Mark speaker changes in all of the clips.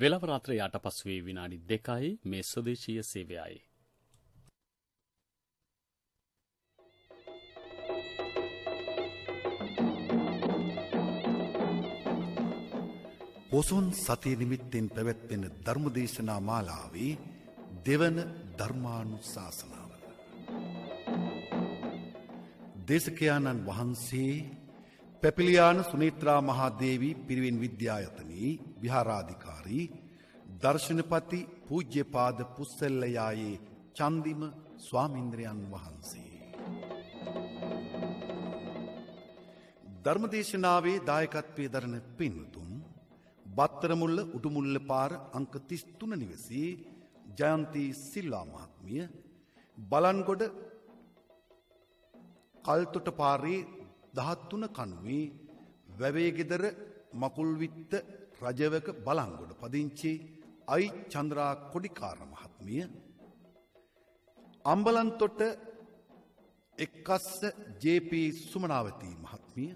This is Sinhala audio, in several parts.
Speaker 1: වෙලාව රාත්‍රී 8 පසුවේ විනාඩි 2යි මේ ස්වදේශීය සේවයයි.
Speaker 2: පොසොන් සතිය නිමිත්තෙන් පැවැත්වෙන ධර්මදේශනා මාලාවේ දෙවන ධර්මානුශාසනාව. දේශකයාණන් වහන්සේ පැපිලියාන සුනේත්‍රා මහාදේවී පිරිවෙන් විද්‍යායතනයේ විහාරාධිකාරී දර්ශනපති පූජ්‍යපාද පුස්සෙල්ලයායේ චන්දිම ස්වාමීන්ද්‍රයන් වහන්සේ. ධර්මදේශනාවේ දායකත්වයේ දරන පින්තුන් බත්තරමුල්ල උඩුමුල්ල පාර අංක 33 නිවසේ ජයන්ති සිල්වා මහත්මිය, බලන්ගොඩ කල්තොට පාරේ 13 කණුවේ වැවේගෙදර මකුල්විත්ත රජවක බලන්ගොඩ පදිංචි අයි චන්ද්‍රා කොඩිකාර මහත්මිය, අම්බලන්තොට එක්කස්ස ජේ.පී. සුමනාවතී මහත්මිය,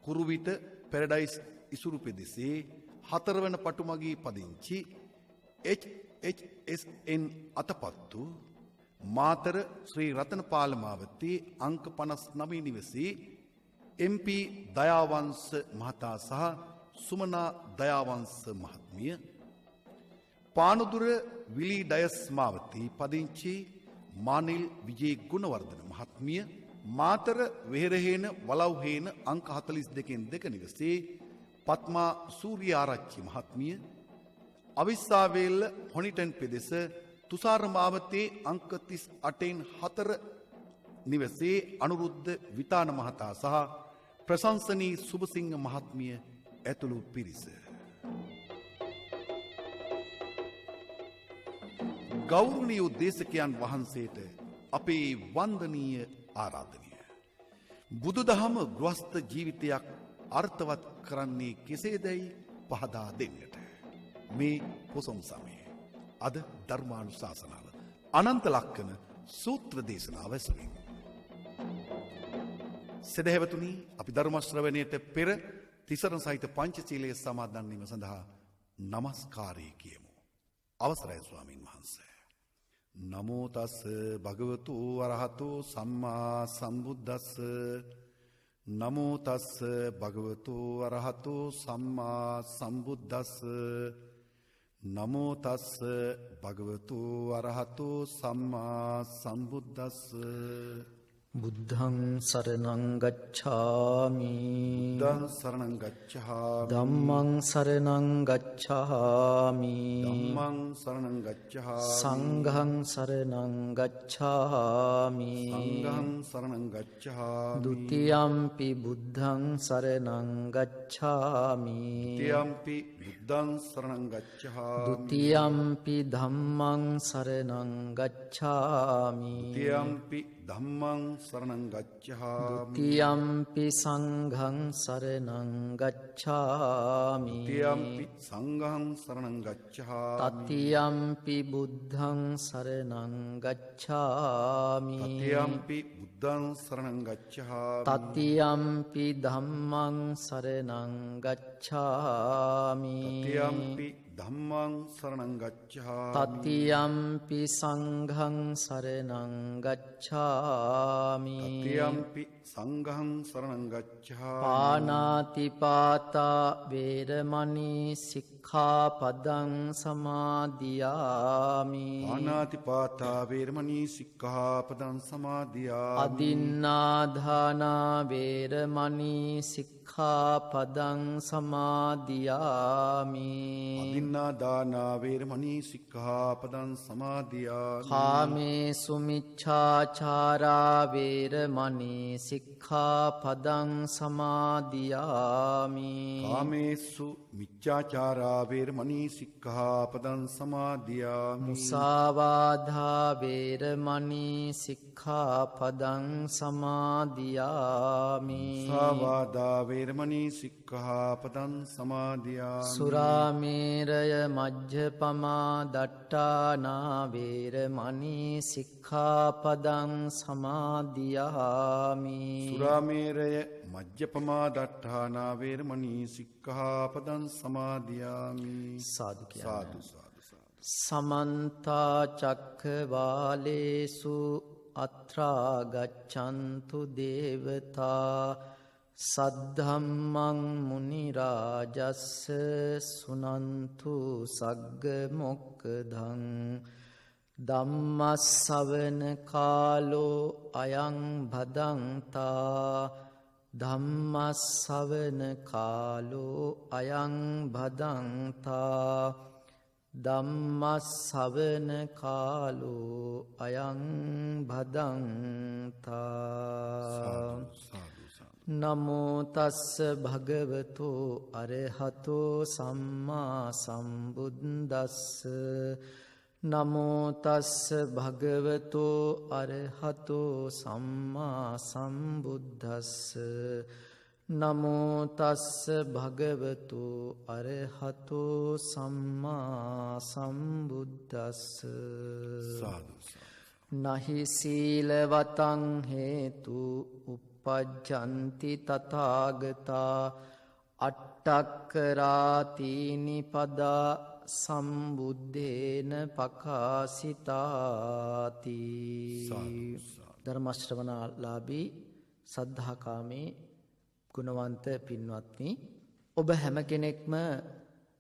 Speaker 2: කුරුවිට පැරඩයිස් ඉසුරු පෙදෙසේ 4 වන පටුමගී පදිංචි HHSN අතපත්තු මාතර ශ්‍රී රතනපාල මාවතී අංක 59 නිවසේ MP දයාවංශ මහතා සහ සුමනා දයාවංශ මහත්මිය, පානුදුර විලී ඩයස් මාවතී පදිංචි මානිල් විජේ ගුණවර්ධන මහත්මිය, මාතර වෙහෙරහේන වලව්හේන අංක 42 නිවසේ පත්මා සූර්යාරච්චි මහත්මිය, අවිස්සාවේල්ල හොනිටන් පෙදෙස තුසාර මාවතේ අංක 38 නිවසේ අනුරුද්ධ විතාන මහතා සහ ප්‍රශංසනී සුබසිංහ මහත්මිය ඇතුළු පිරිස. ගෞරවනීය දේශකයන් වහන්සේට අපේ වන්දනීය ආරාධනය. බුදුදහම ගෘහස්ත ජීවිතයක් අර්ථවත් කරන්නේ කෙසේදැයි පහදා දෙන්නට මේ පොසොන් සමයේ අද ධර්මානුශාසනාව අනන්ත ලක්කන සූත්‍ර දේශනාව ඇසුරින්. සදහැවතුනි, අපි ධර්ම ශ්‍රවණයට පෙර තිසරණ සහිත පංචශීලයේ සමාදන් වීම සඳහා নমස්කාරය කියමු. අවසරයි ස්වාමින් වහන්සේ. නමෝ තස් භගවතු වරහතෝ සම්මා සම්බුද්දස්ස. නමෝ තස් භගවතු වරහතෝ සම්මා සම්බුද්දස්ස. නමෝ තස් භගවතු වරහතෝ සම්මා සම්බුද්දස්ස.
Speaker 3: බුද්ධං සරණං ගච්ඡාමි.
Speaker 2: බුද්ධං සරණං ගච්ඡාමි.
Speaker 3: ධම්මං සරණං ගච්ඡාමි.
Speaker 2: ධම්මං සරණං ගච්ඡාමි.
Speaker 3: සංඝං සරණං ගච්ඡාමි.
Speaker 2: සංඝං සරණං ගච්ඡාමි.
Speaker 3: ဒ ුතියම්පි බුද්ධං සරණං ගච්ඡාමි.
Speaker 2: ဒ ුතියම්පි බුද්ධං සරණං ගච්ඡාමි.
Speaker 3: ဒ ුතියම්පි ධම්මං සරණං ගච්ඡාමි.
Speaker 2: ဒ ුතියම්පි ධම්මං සරණං ගච්ඡාමි.
Speaker 3: ဒ ුතියම්පි සංඝං සරණං ගච්ඡාමි.
Speaker 2: ဒ ුතියම්පි සංඝං සරණං ගච්ඡාමි.
Speaker 3: තතියම්පි බුද්ධං සරණං ගච්ඡාමි.
Speaker 2: තතියම්පි බුද්ධං සරණං ගච්ඡාමි.
Speaker 3: තතියම්පි ධම්මං සරණං ගච්ඡාමි.
Speaker 2: තතියම්පි ධම්මං සරණං ගච්ඡාමි.
Speaker 3: තතියම්පි සංඝං සරණං ගච්ඡාමි.
Speaker 2: තතියම්පි සංඝං සරණං ගච්ඡාමි.
Speaker 3: පානාතිපාතා වේරමණී සික්ඛාපදං සමාදියාමි.
Speaker 2: පානාතිපාතා වේරමණී සික්ඛාපදං සමාදියාමි.
Speaker 3: අදින්නාදානා වේරමණී සික්ඛාපදං සමාදියාමි.
Speaker 2: අදින්නාදානා වේරමණී සික්ඛාපදං සමාදියාමි.
Speaker 3: කාමේසු මිච්ඡාචාරා වේරමණී සික්ඛාපදං සමාදියාමි.
Speaker 2: කාමේසු මිච්ඡාචාරා වේරමණී සික්ඛාපදං සමාදියාමි.
Speaker 3: මුසාවාධා වේරමණී සික්ඛාපදං සමාදියාමි.
Speaker 2: මුසාවාදා වේරමණී සික්ඛාපදං සමාදියාමි.
Speaker 3: සුරාමේරය මජ්ජපමා දට්ඨානා වේරමණී සික්ඛාපදං සමාදියාමි.
Speaker 2: සුරාමේරය මජ්ජපමා දට්ඨානා වේරමණී සික්ඛාපදං සමාදියාමි.
Speaker 3: සාදු කියන්න.
Speaker 2: සාදු සාදු සාදු.
Speaker 3: සමන්තා චක්ඛවාලේසු අත්‍රා ගච්ඡන්තු දේවතා සද්ධම්මං මුනි රාජස්ස සුනන්තු සග්ග මොක්ඛදං ධම්මස්සවන කාලෝ අයං භදංතා ධම්මස්සවන කාලෝ අයං භදංතා ධම්මස්සවන කාලෝ අයං භදංතා. නමෝ තස්ස භගවතු අරහතෝ සම්මා සම්බුද්දස්ස. නමෝ තස්ස භගවතු අරහතෝ සම්මා සම්බුද්දස්ස. නමෝ තස්ස භගවතු අරහතෝ සම්මා සම්බුද්දස්ස. නහි සීලවතං හේතු uppajjanti තථාගතා අට්ඨක්කරාතීනි පදා සම්බුද්දේන පකාසිතාති. ධර්ම ශ්‍රවණාලාභී සද්ධාකාමී ගුණවන්ත පින්වත්නි, ඔබ හැම කෙනෙක්ම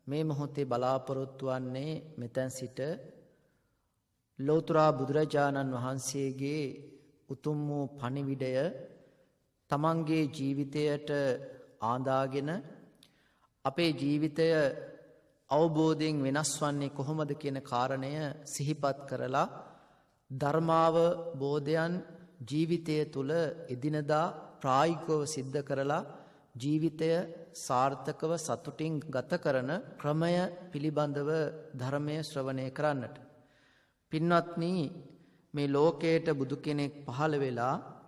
Speaker 3: මේ මොහොතේ බලාපොරොත්තු වන්නේ මෙතැන් සිට ලෞතර බුදුරජාණන් වහන්සේගේ උතුම් වූ පණිවිඩය තමන්ගේ ජීවිතයට ආදාගෙන අපේ ජීවිතය අවබෝධයෙන් වෙනස් වන්නේ කොහොමද කියන කාරණය සිහිපත් කරලා ධර්මාවබෝධයන් ජීවිතය තුළ එදිනදා ප්‍රායෝගිකව සිද්ධ කරලා ජීවිතය සාර්ථකව සතුටින් ගත කරන ක්‍රමය පිළිබඳව ධර්මය ශ්‍රවණය කරන්නට. පින්වත්නි, මේ ලෝකයට බුදු කෙනෙක් පහළ වෙලා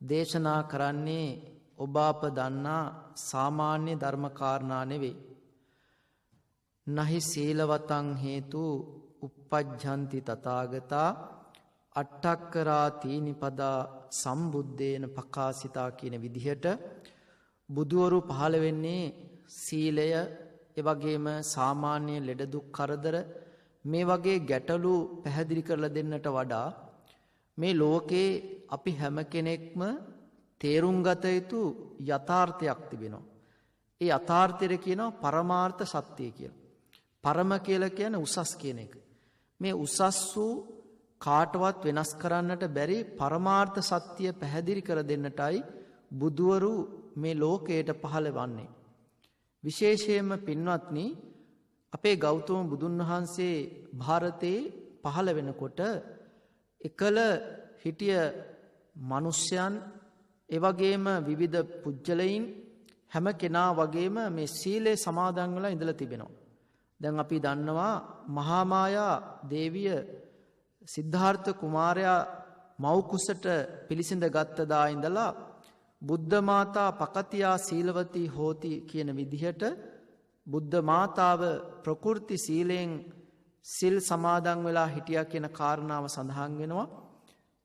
Speaker 3: දේශනා කරන්නේ ඔබ අප දන්නා සාමාන්‍ය ධර්මකාරණා නෙවෙයි. නහි සීලවතං හේතු uppajjanti තථාගතා අට්ඨක්කරාතීනි පදා සම්බුද්දේන පකාසිතා කියන විදිහට බුදුවරු පහළ වෙන්නේ සීලය, එවැගේම සාමාන්‍ය ලෙඩ දුක් කරදර මේ වගේ ගැටලු පැහැදිලි කරලා දෙන්නට වඩා මේ ලෝකේ අපි හැම කෙනෙක්ම තේරුම් ගත යුතු යථාර්ථයක් තිබෙනවා. ඒ යථාර්ථය කියනවා පරමාර්ථ සත්‍යය කියලා. පරම කියලා කියන්නේ උසස් කියන එක. මේ උසස් වූ කාටවත් වෙනස් කරන්නට බැරි පරමාර්ථ සත්‍ය පැහැදිලි කර දෙන්නටයි බුදුවරු මේ ලෝකයට පහළ වන්නේ. විශේෂයෙන්ම පින්වත්නි, අපේ ගෞතම බුදුන් වහන්සේ ಭಾರತේ පහළ වෙනකොට එකල හිටිය මිනිස්යන්, එවැගේම විවිධ පුජ්‍යලයින් හැම කෙනා වගේම මේ සීලේ සමාදන් වෙලා ඉඳලා තිබෙනවා. දැන් අපි දන්නවා මහා මායා දේවිය සිද්ධාර්ථ කුමාරයා මව් කුසට පිළිසිඳ ගත්ත දා ඉඳලා බුද්ධ මාතා පකතියා සීලවතී හෝති කියන විදිහට බුද්ධ මාතාව ප්‍රකෘති සීලෙන් සිල් සමාදන් වෙලා හිටියා කියන කාරණාව සඳහන් වෙනවා.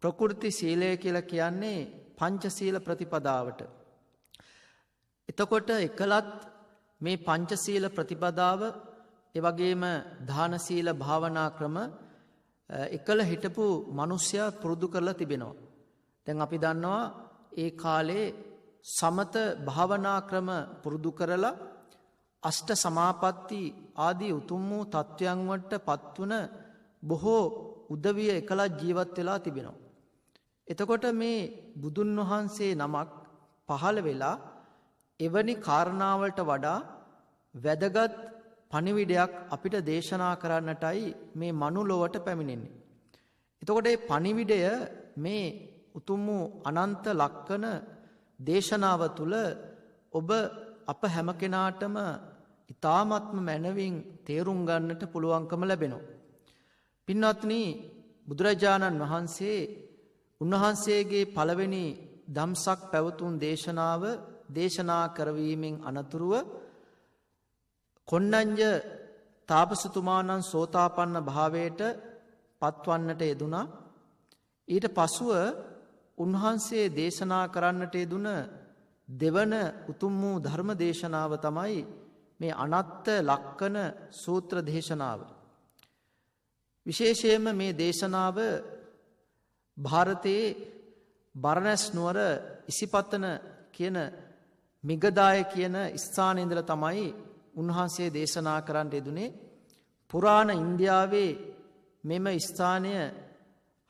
Speaker 3: ප්‍රකෘති සීලය කියලා කියන්නේ පංචශීල ප්‍රතිපදාවට. එතකොට එකලත් මේ පංචශීල ප්‍රතිපදාව, එවැගේම දාන සීල භාවනා ක්‍රම එකල හිටපු මිනිස්සයා පුරුදු කරලා තිබෙනවා. දැන් අපි දන්නවා ඒ කාලේ සමත භාවනා ක්‍රම පුරුදු කරලා අෂ්ට සමාපatti ආදී උතුම් වූ තත්වයන් වලට පත්වන බොහෝ උදවිය එකලත් ජීවත් වෙලා තිබෙනවා. එතකොට මේ බුදුන් වහන්සේ නමක් පහළ වෙලා එවැනි කාරණාවලට වඩා වැදගත් පණිවිඩයක් අපිට දේශනා කරන්නටයි මේ මනුලොවට පැමිණෙන්නේ. එතකොට මේ පණිවිඩය මේ උතුම් වූ අනන්ත ලක්කන දේශනාව තුළ ඔබ අප හැම කෙනාටම ඊ타ත්ම මනවින් තේරුම් ගන්නට පුළුවන්කම ලැබෙනවා. පින්වත්නි, බුදුරජාණන් වහන්සේ උන්වහන්සේගේ පළවෙනි ධම්සක් පැවතුම් දේශනාව දේශනා කරවීමෙන් අනතුරුව කොණ්ණඤ්ඤ තාපසතුමාණන් සෝතාපන්න භාවයට පත්වන්නට යෙදුණා. ඊට පසුව උන්වහන්සේ දේශනා කරන්නට යෙදුන දෙවන උතුම් වූ ධර්ම දේශනාව තමයි මේ අනත්ත ලක්කන සූත්‍ර දේශනාව. විශේෂයෙන්ම මේ දේශනාව භාරතයේ බරණැස් නුවර ඉසිපතන කියන මිගදාය කියන ස්ථානයේ ඉඳලා තමයි උන්වහන්සේ දේශනා කරන්න යෙදුනේ. පුරාණ ඉන්දියාවේ මෙම ස්ථානය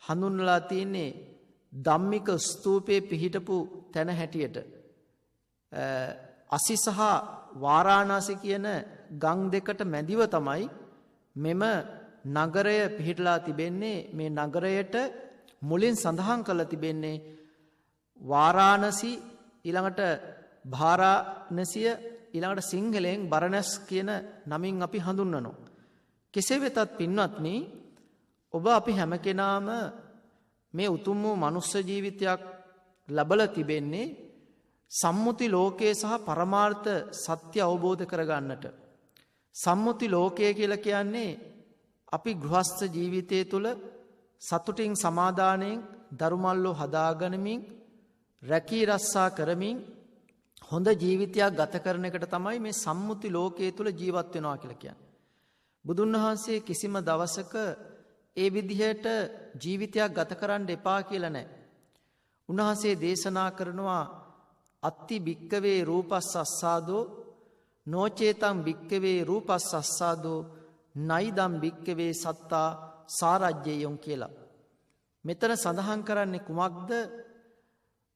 Speaker 3: හඳුන්වලා තියෙන්නේ ධම්මික ස්තූපයේ පිහිටපු තැන හැටියට. අසි සහ වාරාණසි කියන ගම් දෙකට මැදිව තමයි මෙම නගරය පිහිටලා තිබෙන්නේ. මේ නගරයට මුලින් සඳහන් කරලා තිබෙන්නේ වාරාණසි, ඊළඟට භාරාණසිය, ඊළඟට සිංහලෙන් බරණැස් කියන නමින් අපි හඳුන්වනවා. කෙසේ වෙතත් පින්වත්නි, ඔබ අපි හැම කෙනාම මේ උතුම් වූ මනුස්ස ජීවිතයක් ලබලා තිබෙන්නේ සම්මුති ලෝකයේ සහ පරමාර්ථ සත්‍ය අවබෝධ කරගන්නට. සම්මුති ලෝකය කියලා කියන්නේ අපි ගෘහස්ත ජීවිතය තුළ සතුටින් සමාදානයෙන් දරුමල්ලෝ හදාගනිමින් රැකී රස්සා කරමින් හොඳ ජීවිතයක් ගත කරන එකට තමයි මේ සම්මුති ලෝකයේ තුළ ජීවත් වෙනවා කියලා කියන්නේ. බුදුන් වහන්සේ කිසිම දවසක ඒ විදිහට ජීවිතයක් ගත කරන්න එපා කියලා නැහැ. උන්වහන්සේ දේශනා කරනවා අත්ති භික්කවේ රූපස්ස අස්සාදෝ නොචේතං භික්කවේ රූපස්ස අස්සාදෝ නයිදම් භික්කවේ සත්තා සාරජ්‍යයොන් කියලා. මෙතන සඳහන් කරන්නේ කුමක්ද?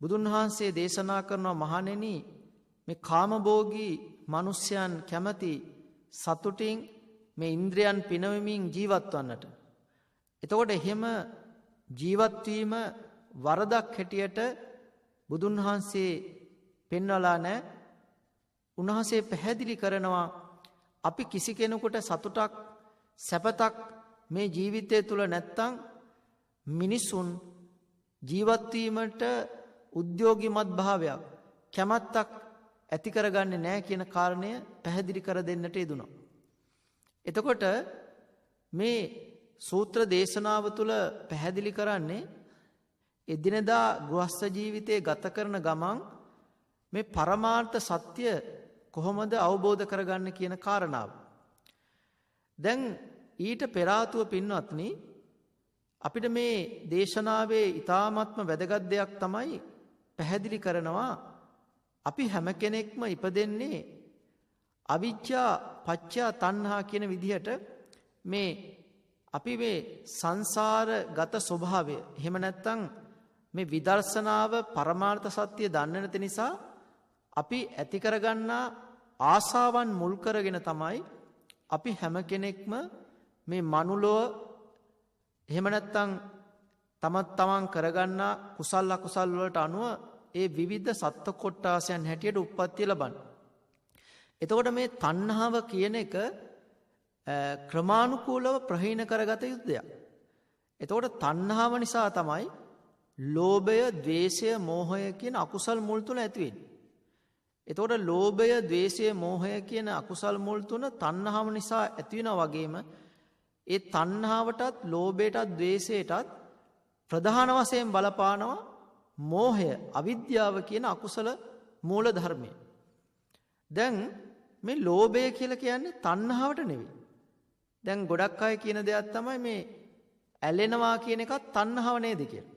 Speaker 3: බුදුන් වහන්සේ දේශනා කරනවා මහණෙනි, මේ කාමභෝගී මිනිස්යන් කැමති සතුටින් මේ ඉන්ද්‍රයන් පිනවමින් ජීවත් වන්නට. එතකොට එහෙම ජීවත් වීම වරදක් හැටියට බුදුන් වහන්සේ පෙන්වලා නැහැ. උන්වහන්සේ පැහැදිලි කරනවා අපි කිසි කෙනෙකුට සතුටක් සැපතක් මේ ජීවිතය තුළ නැත්තම් මිනිසුන් ජීවත් වීමට උද්‍යෝගිමත් භාවයක් කැමැත්තක් ඇති කරගන්නේ නැහැ කියන කාරණය පැහැදිලි කර දෙන්නට යෙදුණා. එතකොට මේ සූත්‍ර දේශනාව තුළ පැහැදිලි කරන්නේ එදිනෙදා ගෘහස්ත ජීවිතයේ ගත කරන ගමන් මේ පරමාර්ථ සත්‍ය කොහොමද අවබෝධ කරගන්න කියන කාරණාව. දැන් ඊට පෙර ආතුව පින්වත්නි, අපිට මේ දේශනාවේ ඊ타ත්ම වැදගත් දෙයක් තමයි පැහැදිලි කරනවා අපි හැම කෙනෙක්ම ඉපදෙන්නේ අවිජ්ජා පත්‍යා තණ්හා කියන විදිහට මේ අපි මේ සංසාරගත ස්වභාවය, එහෙම නැත්නම් මේ විදර්ශනාව පරමාර්ථ සත්‍ය දන්නේ නැති නිසා අපි ඇති කරගන්නා ආසාවන් මුල් කරගෙන තමයි අපි හැම කෙනෙක්ම මේ මනුලොව, එහෙම නැත්නම් තමන් කරගන්නා කුසල අකුසල් වලට අනුව ඒ විවිධ සත්ත්ව කොට්ටාසයන් හැටියට උප්පත්තිය ලබන්නේ. එතකොට මේ තණ්හාව කියන එක ක්‍රමානුකූලව ප්‍රහීන කරගත යුතු දෙයක්. එතකොට තණ්හාව නිසා තමයි ලෝභය, ද්වේෂය, මෝහය කියන අකුසල් මුල් තුන ඇති වෙන්නේ. එතකොට ලෝභය, ද්වේෂය, මෝහය කියන අකුසල් මුල් තුන තණ්හාව නිසා ඇති වෙනා වගේම ඒ තණ්හාවටත්, ලෝභයටත්, ද්වේෂයටත් ප්‍රධාන වශයෙන් බලපානවා මෝහය, අවිද්‍යාව කියන අකුසල මූල ධර්මය. දැන් මේ ලෝභය කියලා කියන්නේ තණ්හාවට නෙවෙයි. දැන් ගොඩක් අය කියන දෙයක් තමයි මේ ඇලෙනවා කියන එකත් තණ්හාව නේද කියලා.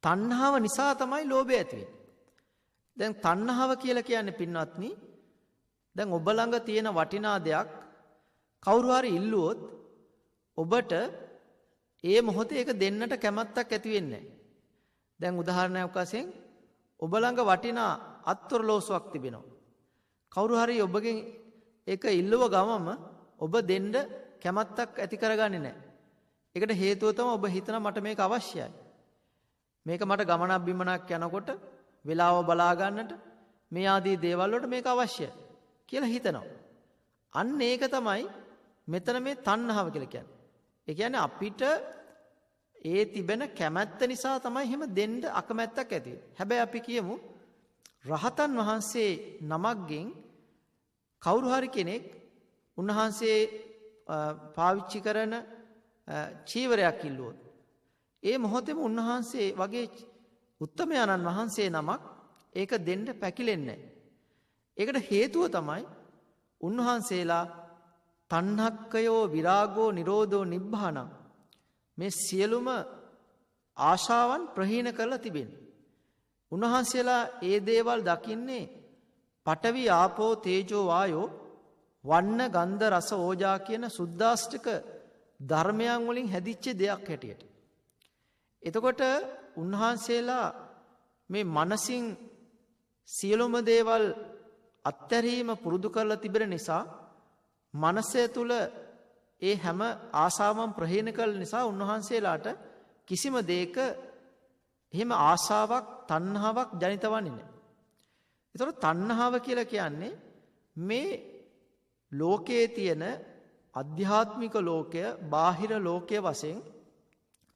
Speaker 3: තණ්හාව නිසා තමයි ලෝභය ඇති වෙන්නේ. දැන් තණ්හාව කියලා කියන්නේ පින්වත්නි, දැන් ඔබ ළඟ තියෙන වටිනා දෙයක් කවුරු හරි ඉල්ලුවොත් ඔබට ඒ මොහොතේ ඒක දෙන්නට කැමැත්තක් ඇති වෙන්නේ නැහැ. දැන් උදාහරණයක් වශයෙන් ඔබ ළඟ වටිනා අත්ොරලෝසුවක් තිබෙනවා. කවුරු හරි ඔබගෙන් ඒක ඉල්ලුව ගමම ඔබ දෙන්න කැමැත්තක් ඇති කරගන්නේ නැහැ. ඒකට හේතුව තමයි ඔබ හිතන මට මේක අවශ්‍යයි. මේක මට ගමනක් බිමනක් යනකොට වෙලාව බලා ගන්නට මේ ආදී දේවල් වලට මේක අවශ්‍යයි කියලා හිතනවා. අන්න ඒක තමයි මෙතන මේ තණ්හාව කියලා කියන්නේ. ඒ කියන්නේ අපිට ඒ තිබෙන කැමැත්ත නිසා තමයි එහෙම දෙන්න අකමැත්තක් ඇති වෙන්නේ. හැබැයි අපි කියමු රහතන් වහන්සේ නමක්ගෙන් කවුරු හරි කෙනෙක් උන්වහන්සේ පාවිච්චි කරන චීවරයක් ඉල්ලුවොත් ඒ මොහොතේම උන්වහන්සේ වගේ උත්තමයන්න් වහන්සේ නමක් ඒක දෙන්න පැකිලෙන්නේ නැහැ. ඒකට හේතුව තමයි උන්වහන්සේලා තණ්හක්කයෝ විරාගෝ නිරෝධෝ නිබ්බානං මේ සියලුම ආශාවන් ප්‍රහීන කරලා තිබෙනවා. උන්වහන්සේලා ඒ දේවල් දකින්නේ පඨවි ආපෝ තේජෝ වායෝ වන්න ගන්ධ රස ඕජා කියන සුද්දාෂ්ටක ධර්මයන් වලින් හැදිච්ච දෙයක් හැටියට. එතකොට උන්වහන්සේලා මේ මනසින් සියලුම දේවල් අත්හැරීම පුරුදු කරලා තිබෙන නිසා මනස තුළ ඒ හැම ආසාවන් ප්‍රහීන කළ නිසා උන්වහන්සේලාට කිසිම දෙයක එහෙම ආසාවක් තණ්හාවක් ජනිත වන්නේ නැහැ. ඒතකොට තණ්හාව කියලා කියන්නේ මේ ලෝකයේ තියෙන අධ්‍යාත්මික ලෝකය බාහිර ලෝකයේ වශයෙන්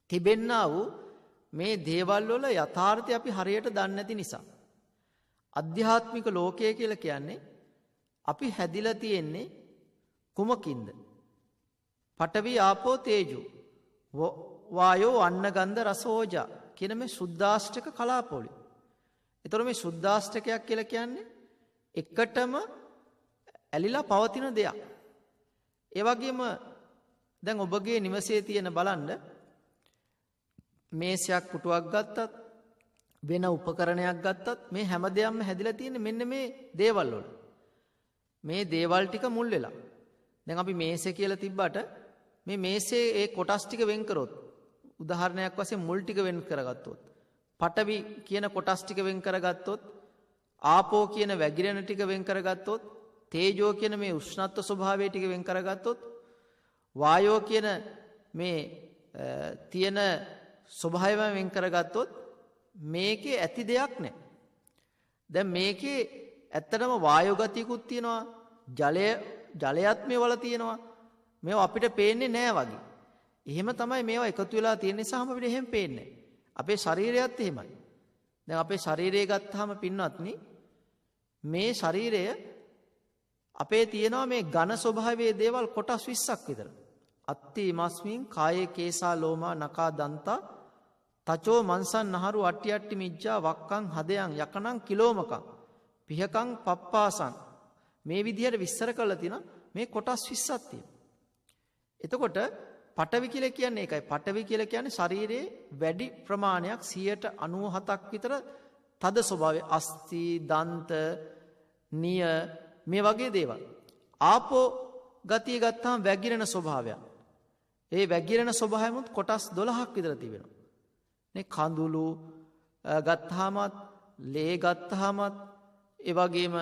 Speaker 3: තිබෙන්නා වූ මේ දේවල් වල යථාර්ථය අපි හරියට දන්නේ නැති නිසා. අධ්‍යාත්මික ලෝකය කියලා කියන්නේ අපි හැදිලා තියෙන්නේ කුමකින්ද? පඨවි ආපෝ තේජෝ වායෝ අන්න ගන්ධ රස ඕජා කියන මේ සුද්දාෂ්ටක කලාපවලින්. ඒතර මේ සුද්දාෂ්ටකයක් කියලා කියන්නේ එකටම ඇලිලා පවතින දෙයක්. ඒ වගේම දැන් ඔබගේ නිවසේ තියෙන බලන්න මේසයක් පුටුවක් ගත්තත් වෙන උපකරණයක් ගත්තත් මේ හැම දෙයක්ම හැදිලා තියෙන්නේ මෙන්න මේ දේවල් වල. මේ දේවල් ටික මුල් වෙලා. දැන් අපි මේසේ කියලා තිබ්බට මේ මේසේ ඒ කොටස් ටික වෙන් කරොත් උදාහරණයක් වශයෙන් මුල් ටික වෙන් කරගත්තොත් පඨවි කියන කොටස් ටික වෙන් කරගත්තොත් ආපෝ කියන වැగిරෙන ටික වෙන් කරගත්තොත් තේජෝ කියන මේ උෂ්ණත්ව ස්වභාවය ටික වෙන් කරගත්තොත් වායෝ කියන මේ තියෙන ස්වභාවය වෙන් කරගත්තොත් මේකේ ඇති දෙයක් නැහැ. දැන් මේකේ ඇත්තටම වායෝ ගතියකුත් තියෙනවා ජලයත් මේවල තියෙනවා. මේවා අපිට පේන්නේ නැහැ වගේ. එහෙම තමයි මේවා එකතු වෙලා තියෙන නිසාම අපිට එහෙම පේන්නේ නැහැ. අපේ ශරීරයත් එහෙමයි. දැන් අපේ ශරීරය ගත්තාම පින්වත්නි මේ ශරීරය අපේ තියෙනවා මේ ඝන ස්වභාවයේ දේවල් කොටස් 20ක් විතර. අත්ති මස්මින් කායේ කේසා ලෝමා නකා දන්තා තචෝ මන්සන් නහරු අට්ටි අට්ටි මිජ්ජා වක්කං හදයන් යකනං කිලෝමකං පිහකං පප්පාසං මේ විදිහට විස්තර කරලා තියෙනවා මේ කොටස් 20ක් තියෙනවා. එතකොට පඨවි කියලා කියන්නේ ඒකයි. පඨවි කියලා කියන්නේ ශරීරයේ වැඩි ප්‍රමාණයක් 97ක් විතර තද ස්වභාවය අස්ථි දන්ත නිය මේ වගේ දේවල්. ආපෝ ගතිය ගත්තාම වැగిරෙන ස්වභාවයක්. ඒ වැగిරෙන ස්වභාවයමුත් කොටස් 12ක් විතර තිබෙනවා. මේ කඳුළු ගත්තාමත් ලේ ගත්තාමත් ඒ වගේම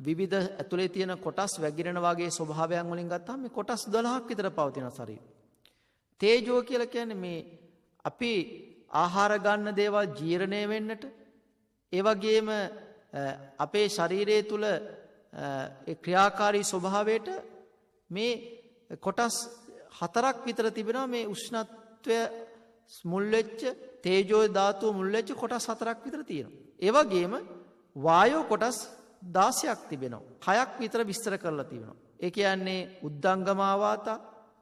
Speaker 3: විවිධ ඇතුලේ තියෙන කොටස් වැగిරෙන වගේ ස්වභාවයන් වලින් ගත්තාම මේ කොටස් 12ක් විතර පවතින ශරීරය. තේජෝ කියලා කියන්නේ මේ අපි ආහාර ගන්න දේවල් ජීර්ණය වෙන්නට ඒ වගේම අපේ ශරීරය තුල ඒ ක්‍රියාකාරී ස්වභාවයට මේ කොටස් 4ක් විතර තිබෙනවා මේ උෂ්ණත්වය මුල් වෙච්ච තේජෝ ධාතුව මුල් වෙච්ච කොටස් 4ක් විතර තියෙනවා. ඒ වගේම වායෝ කොටස් 16ක් තිබෙනවා. 6ක් විතර විස්තර කරලා තියෙනවා. ඒ කියන්නේ උද්දංගමාවාත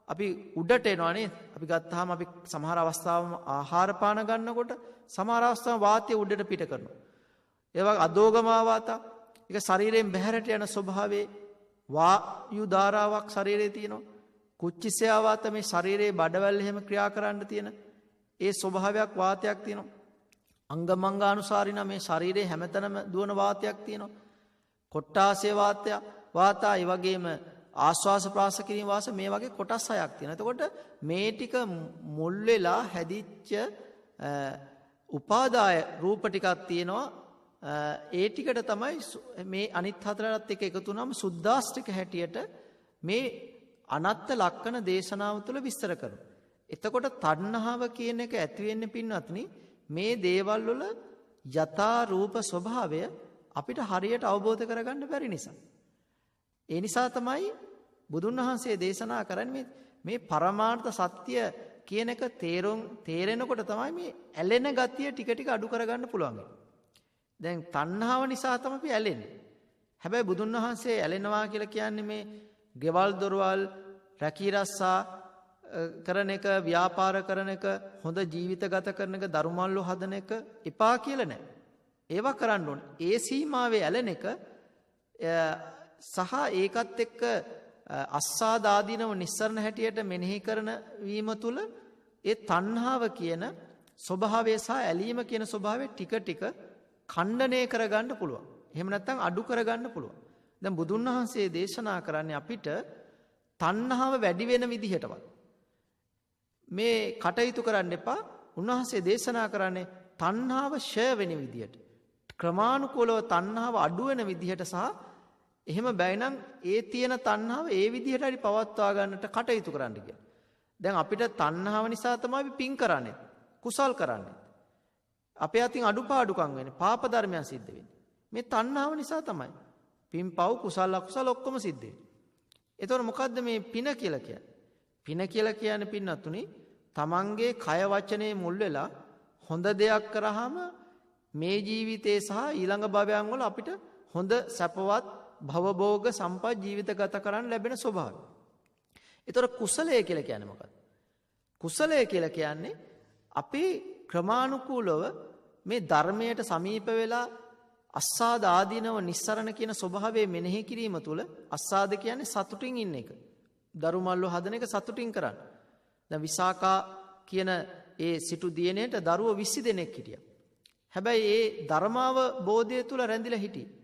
Speaker 3: අපි උඩට එනවා නේද? අපි ගත්තාම අපි සමහර අවස්ථාවම ආහාර පාන ගන්නකොට සමහර අවස්ථාවම වාතය උඩට පිට කරනවා. ඒ වගේ අදෝගමාවාත ඒක ශරීරයෙන් බැහැරට යන ස්වභාවයේ වායු ධාරාවක් ශරීරයේ තියෙනවා. කුච්චිසයාවාත මේ ශරීරයේ බඩවැල් එහෙම ක්‍රියා කරන්න තියෙන ඒ ස්වභාවයක් වාතයක් තියෙනවා. අංගමංගානුසාරින මේ ශරීරයේ හැමතැනම දුවන වාතයක් තියෙනවා. කොට්ටාසේ වාතා ඒ වගේම ආශ්වාස ප්‍රාශ්වාස කිරීම වාස මේ වගේ කොටස් 6ක් තියෙනවා. එතකොට මේ ටික මුල් වෙලා හැදිච්ච උපාදාය රූප ටිකක් තියෙනවා. ඒ ටිකට තමයි මේ අනිත් හතරට එක එකතු වුනම සුද්දාස්තික හැටියට මේ අනත්ත් ලක්ෂණ දේශනාව තුළ විස්තර කරනවා. එතකොට තණ්හාව කියන එක ඇති වෙන්නේ පින්වත්නි මේ දේවල් වල යථා රූප ස්වභාවය අපිට හරියට අවබෝධ කරගන්න බැරි නිසා. ඒ නිසා තමයි බුදුන් වහන්සේ දේශනා කරන්නේ මේ පරමාර්ථ සත්‍ය කියන එක තේරෙනකොට තමයි මේ ඇලෙන ගතිය ටික ටික අඩු කරගන්න පුළුවන්. දැන් තණ්හාව නිසා තමයි අපි ඇලෙන්නේ. හැබැයි බුදුන් වහන්සේ ඇලෙනවා කියලා කියන්නේ මේ ගෙවල් දොරවල් රැකී රස්සා කරන එක, ව්‍යාපාර කරන එක, හොඳ ජීවිත ගත කරන එක, දරුමල්ලු හදන එක එපා කියලා නෑ. ඒවා කරන්න ඕනේ. ඒ සීමාවේ ඇලෙන එක සහ ඒකත් එක්ක අස්සාදාදීනව නිස්සරණ හැටියට මෙනෙහි කරන වීම තුළ ඒ තණ්හාව කියන ස්වභාවය සහ ඇලීම කියන ස්වභාවය ටික ටික ඛණ්ඩණය කරගන්න පුළුවන්. එහෙම නැත්නම් අඩු කරගන්න පුළුවන්. දැන් බුදුන් වහන්සේ දේශනා කරන්නේ අපිට තණ්හාව වැඩි වෙන විදිහටවත් මේ කටයුතු කරන්න එපා. උන්වහන්සේ දේශනා කරන්නේ තණ්හාව ෂය වෙන විදිහට, ක්‍රමානුකූලව තණ්හාව අඩු වෙන විදිහට සහ එහෙම බැයිනම් ඒ තියෙන තණ්හාව ඒ විදිහට හරි පවත්වා ගන්නට කටයුතු කරන්න කියලා. දැන් අපිට තණ්හාව නිසා තමයි අපි පින් කරන්නේ, කුසල් කරන්නේ. අපේ අතින් අඩුපාඩුකම් වෙන්නේ, පාප ධර්මයන් සිද්ධ වෙන්නේ. මේ තණ්හාව නිසා තමයි. පින් පව් කුසල් අකුසල් ඔක්කොම සිද්ධ වෙන්නේ. එතකොට මොකද්ද මේ පින කියලා කියන්නේ? පින කියලා කියන්නේ පින්නතුනි තමන්ගේ කය වචනේ මුල් වෙලා හොඳ දෙයක් කරාම මේ ජීවිතේ සහ ඊළඟ භවයන් වල අපිට හොඳ සැපවත් භවභෝග සම්පත් ජීවිත ගත කරන්න ලැබෙන ස්වභාවය. එතකොට කුසලය කියලා කියන්නේ මොකක්ද? කුසලය කියලා කියන්නේ අපේ ක්‍රමානුකූලව මේ ධර්මයට සමීප වෙලා අස්සාද ආදීනව නිස්සරණ කියන ස්වභාවය මෙනෙහි කිරීම තුළ අස්සාද කියන්නේ සතුටින් ඉන්න එක. දරුමල්ලු හදන එක සතුටින් කරන්න. දැන් විසාකා කියන ඒ සිටු දියණයට දරුවෝ 20 දෙනෙක් හිටියා. හැබැයි ඒ ධර්මාව බෝධිය තුළ රැඳිලා හිටියේ.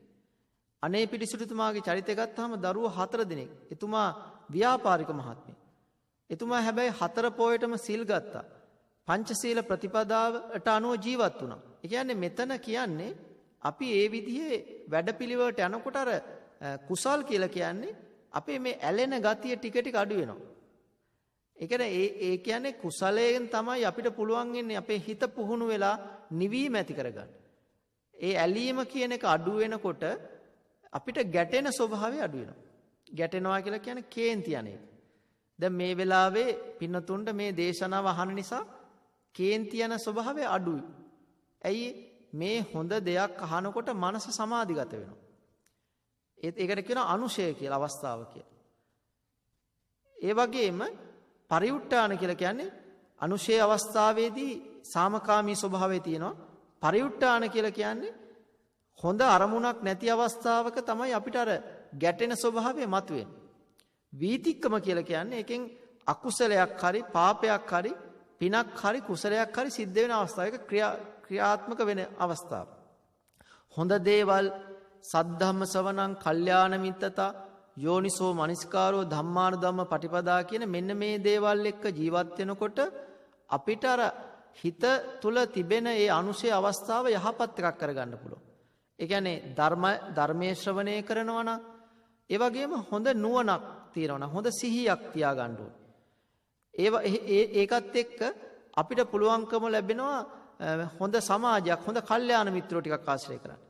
Speaker 3: අනේ පිටිසිටුතුමාගේ චරිතය ගත්තාම දරුවෝ 4 දෙනෙක්. එතුමා ව්‍යාපාරික මහත්මයෙක්. එතුමා හැබැයි 4 පොයටම සිල් ගත්තා. පංචශීල ප්‍රතිපදාවට අනුව ජීවත් වුණා. ඒ කියන්නේ මෙතන කියන්නේ අපි ඒ විදිහේ වැඩපිළිවෙලට යනකොට අර කුසල් කියලා කියන්නේ අපේ මේ ඇලෙන ගතිය ටික ටික අඩු වෙනවා. ඒ කියන්නේ කුසලයෙන් තමයි අපිට පුළුවන් වෙන්නේ අපේ හිත පුහුණු වෙලා නිවීම ඇති කරගන්න. ඒ ඇලීම කියන එක අඩු වෙනකොට අපිට ගැටෙන ස්වභාවය අඩු වෙනවා. ගැටෙනවා කියලා කියන්නේ කේන්ති යන එක. දැන් මේ වෙලාවේ පින්නතුන්ට මේ දේශනාව අහන නිසා කේන්ති යන ස්වභාවය අඩුයි. ඇයි? මේ හොඳ දෙයක් අහනකොට මනස සමාධිගත වෙනවා. ඒකට කියනවා අනුශය කියලා අවස්ථාව කියලා. ඒ වගේම පරිඋට්ටාන කියලා කියන්නේ අනුශය අවස්ථාවේදී සාමකාමී ස්වභාවය තියෙනවා. පරිඋට්ටාන කියලා කියන්නේ හොඳ අරමුණක් නැති අවස්ථාවක තමයි අපිට අර ගැටෙන ස්වභාවය මතුවෙන්නේ. වීතික්කම කියලා කියන්නේ එකෙන් අකුසලයක් හරි පාපයක් හරි පිනක් හරි කුසලයක් හරි සිද්ධ වෙන අවස්ථාවක ක්‍රියාත්මක වෙන අවස්ථාව. හොඳ දේවල් සද්ධම්ම ශ්‍රවණං කල්යාණ මිත්තතා යෝනිසෝ මනසිකාරෝ ධම්මානුධම්ම පටිපදා කියන මෙන්න මේ දේවල් එක්ක ජීවත් වෙනකොට අපිට අර හිත තුල තිබෙන ඒ අනුශය අවස්ථාව යහපත් එකක් කරගන්න පුළුවන්. ඒ කියන්නේ ධර්මයේ ශ්‍රවණය කරනවා නම් ඒ වගේම හොඳ නුවණක් තියෙනවා නම් හොඳ සිහියක් තියාගන්න ඕනේ. ඒකත් එක්ක අපිට පුළුවන්කම ලැබෙනවා හොඳ සමාජයක්, හොඳ කල්යාණ මිත්‍රෝ ටිකක් ආශ්‍රය කරන්න.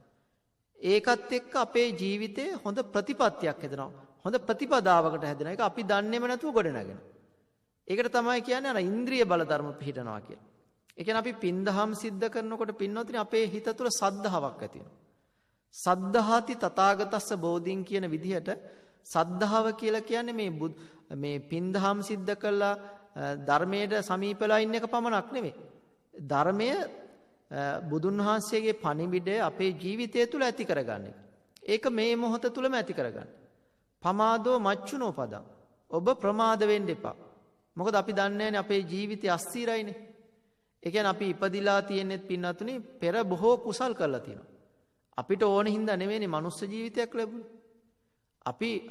Speaker 3: ඒකත් එක්ක අපේ ජීවිතේ හොඳ ප්‍රතිපත්තියක් හැදෙනවා. හොඳ ප්‍රතිපදාවකට හැදෙනවා. ඒක අපි දන්නේම නැතුව ගොඩනගෙන. ඒකට තමයි කියන්නේ අර ඉන්ද්‍රිය බල ධර්ම පිහිටනවා කියලා. ඒ කියන්නේ අපි පින්දහම් සිද්ධ කරනකොට පින්නොතින් අපේ හිත තුළ සද්ධාාවක් ඇති වෙනවා. සද්ධාති තථාගතස්ස බෝධින් කියන විදිහට සද්ධාව කියලා කියන්නේ මේ පින්දහම් සිද්ධ කළා ධර්මයට සමීපලා ඉන්න එක පමණක් නෙමෙයි. ධර්මය බුදුන් වහන්සේගේ පණිවිඩය අපේ ජීවිතය තුළ ඇති කරගන්න එක. ඒක මේ මොහොත තුළම ඇති කරගන්න. පමාදෝ මච්චුනෝ පදං. ඔබ ප්‍රමාද වෙන්න එපා. මොකද අපි දන්නේ නැහැ අපේ ජීවිතය අස්ථිරයිනේ. ඒ කියන්නේ අපි ඉපදිලා තියෙනෙත් පින්නතුනේ පෙර බොහෝ කුසල් කරලා තියෙනවා. අපිට ඕන හින්දා නෙවෙයිනේ මනුස්ස ජීවිතයක් ලැබුණේ.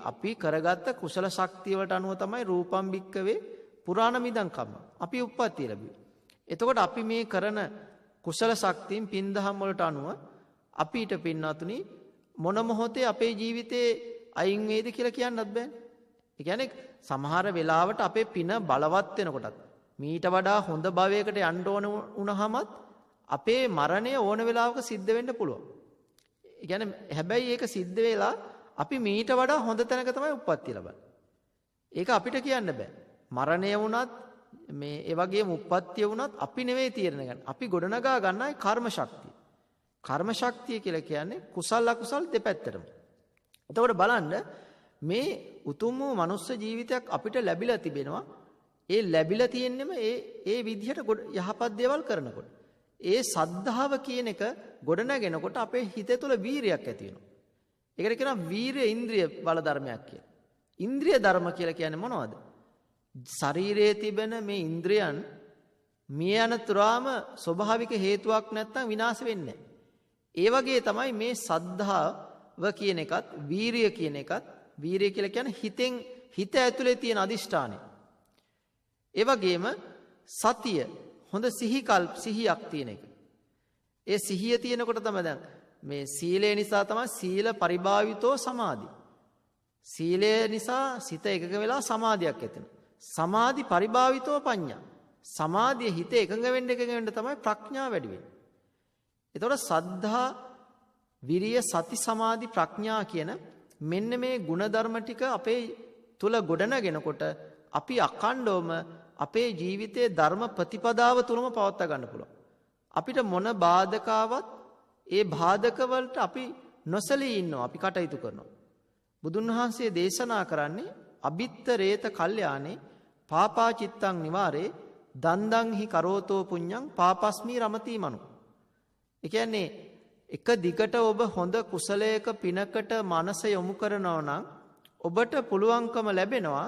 Speaker 3: අපි කරගත්ත කුසල ශක්තිය වලට අනුව තමයි රූපම් භික්කවේ පුරාණ මිදං කම්ම. අපි උප්පත්තිය ලැබුවේ. එතකොට අපි මේ කරන කුසල ශක්තියින් පින්දහම් වලට අනුව අපිට පින්නතුනි මොන මොහොතේ අපේ ජීවිතේ අයින් වේද කියලා කියන්නත් බෑනේ. ඒ කියන්නේ සමහර වෙලාවට අපේ පින බලවත් වෙනකොටත් මීට වඩා හොඳ භවයකට යන්න ඕන වුණාමත් අපේ මරණය ඕන වෙලාවක සිද්ධ වෙන්න පුළුවන්. ඒ කියන්නේ හැබැයි ඒක සිද්ධ වෙලා අපි මීට වඩා හොඳ තැනක තමයි උප්පත්තිය ලබන්නේ. ඒක අපිට කියන්න බෑ. මරණය වුණත් මේ ඒ වගේම උප්පත්තිය වුණත් අපි නෙවෙයි තීරණය ගන්න. අපි ගොඩනගා ගන්නයි කර්ම ශක්තිය. කර්ම ශක්තිය කියලා කියන්නේ කුසල අකුසල් දෙපැත්තටම. එතකොට බලන්න මේ උතුම් වූ මනුස්ස ජීවිතයක් අපිට ලැබිලා තිබෙනවා. ඒ ලැබිලා තියෙන්නෙම ඒ විදිහට යහපත් දේවල් කරනකොට. ඒ සද්ධාව කියන එක ගොඩනගෙනකොට අපේ හිතේ තුළ වීරියක් ඇති වෙනවා. ඒකට කියනවා වීරිය ඉන්ද්‍රිය බල ධර්මයක් කියලා. ඉන්ද්‍රිය ධර්ම කියලා කියන්නේ මොනවද? ශරීරයේ තිබෙන මේ ඉන්ද්‍රියන් මිය යනතුරාම ස්වභාවික හේතුවක් නැත්තම් විනාශ වෙන්නේ නැහැ. ඒ වගේ තමයි මේ සද්ධාව කියන එකත් වීරිය කියන එකත්. වීරිය කියලා කියන්නේ හිත ඇතුලේ තියෙන අදිෂ්ඨානය. ඒ වගේම සතිය හොඳ සිහියක් තියෙන එක. ඒ සිහිය තියෙනකොට තමයි දැන් මේ සීලය නිසා තමයි සීල පරිභාවිතෝ සමාධි. සීලය නිසා සිත එකඟ වෙලා සමාධියක් ඇති වෙනවා. සමාධි පරිභාවිතෝ පඤ්ඤා. සමාධිය හිත එකඟ වෙන්න තමයි ප්‍රඥාව වැඩි වෙන්නේ. එතකොට සද්ධා, විරිය, සති, සමාධි, ප්‍රඥා කියන මෙන්න මේ ಗುಣධර්ම ටික අපේ තුල ගොඩනගෙනකොට අපි අඛණ්ඩවම අපේ ජීවිතයේ ධර්ම ප්‍රතිපදාව තුලම පවත්වා ගන්න පුළුවන්. අපිට මොන බාධකාවක් ඒ බාධකවලට අපි නොසලී ඉන්නවා, අපි කටයුතු කරනවා. බුදුන් වහන්සේ දේශනා කරන්නේ අබිත්තරේත කල්යාණේ පාපා චිත්තං නිවාරේ දන්දං හි කරෝතෝ පුඤ්ඤං පාපස්මි රමති මනු. ඒ කියන්නේ එක දිගට ඔබ හොඳ කුසලයක පිනකට මනස යොමු කරනවා නම් ඔබට පුළුවන්කම ලැබෙනවා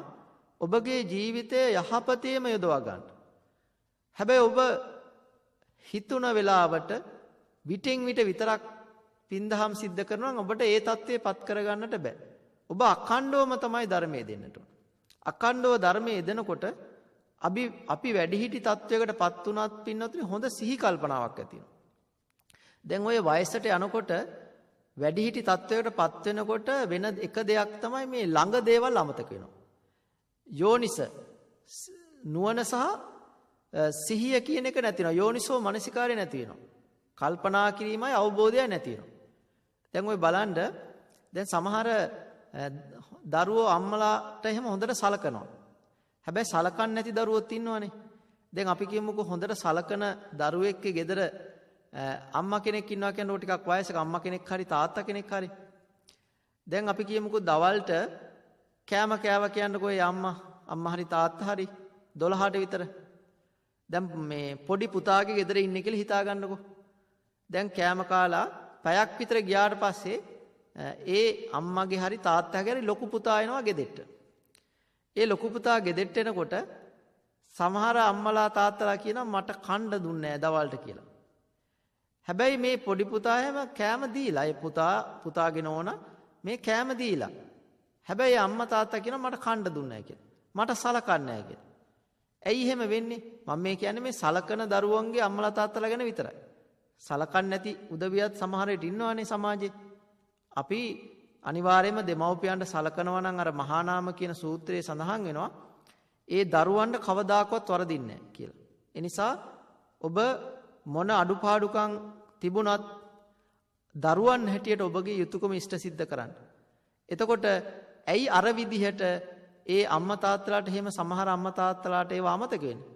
Speaker 3: ඔබගේ ජීවිතය යහපතේම යොදවා ගන්න. හැබැයි ඔබ හිතුන වෙලාවට විටින් විට විතරක් පින්දහම් සිද්ධ කරනවා නම් ඔබට ඒ தත්ත්වය පත් කරගන්නට බෑ. ඔබ අඛණ්ඩවම තමයි ධර්මයේ දෙන්නට ඕන. අඛණ්ඩව ධර්මයේ දෙනකොට අපි වැඩිහිටි තත්වයකට පත් වුණත් පින්නතුනි හොඳ සිහි කල්පනාවක් ඇති වෙනවා. දැන් ඔය වයසට යනකොට වැඩිහිටි තත්වයකට පත් වෙනකොට වෙන එක දෙයක් තමයි මේ ළඟ දේවල් අමතක වෙනවා. යෝනිස නුවණ සහ සිහිය කියන එක නැති වෙනවා. යෝනිසෝ මනසිකාරය නැති වෙනවා. කල්පනා කිරීමයි අවබෝධය නැති වෙනවා. දැන් ඔය බලන්න දැන් සමහර දරුවෝ අම්මලාට එහෙම හොඳට සලකනවා. හැබැයි සලකන්නේ නැති දරුවොත් ඉන්නවනේ. දැන් අපි කියමුකෝ හොඳට සලකන දරුවෙක්ගේ ගෙදර අම්මා කෙනෙක් ඉන්නවා කියනකොට ටිකක් වයසක අම්මා කෙනෙක් හරි තාත්තා කෙනෙක් හරි. දැන් අපි කියමුකෝ දවල්ට කෑම කෑවා කියන්නකෝ ඒ අම්මා හරි තාත්තා හරි 12ට විතර. දැන් මේ පොඩි පුතාගේ ගෙදර ඉන්නේ කියලා හිතා ගන්නකෝ. දැන් කෑම කාලා පැයක් විතර ගියාට පස්සේ ඒ අම්මගේ හරි තාත්තාගේ හරි ලොකු පුතා එනවා ගෙදෙට්ට. ඒ ලොකු පුතා ගෙදෙට්ට එනකොට සමහර අම්මලා තාත්තලා කියනවා මට කණ්ඩ දුන්නේ නැහැ දවල්ට කියලා. හැබැයි මේ පොඩි පුතා හැම කෑම දීලා ඒ පුතාගෙන ඕන මේ කෑම දීලා. හැබැයි අම්මා තාත්තා කියනවා මට කණ්ඩ දුන්නේ නැහැ කියලා. මට සලකන්නේ නැහැ කියලා. ඇයි එහෙම වෙන්නේ? මම මේ කියන්නේ මේ සලකන දරුවන්ගේ අම්මලා තාත්තලා ගැන විතරයි. සලකන්නේ නැති උදවියත් සමහර විට ඉන්නවානේ සමාජයේ. අපි අනිවාර්යයෙන්ම දෙමව්පියන්ට සලකනවා නම් අර මහා නාම කියන සූත්‍රයේ සඳහන් වෙනවා ඒ දරුවන්ට කවදාකවත් වරදින්නේ නැහැ කියලා. ඒ නිසා ඔබ මොන අඩුපාඩුකම් තිබුණත් දරුවන් හැටියට ඔබගේ යුතුයකම ඉෂ්ට සිද්ධ කරන්න. එතකොට ඇයි අර විදිහට ඒ අම්මා තාත්තලාට එහෙම සමහර අම්මා තාත්තලාට ඒව අමතක වෙන්නේ?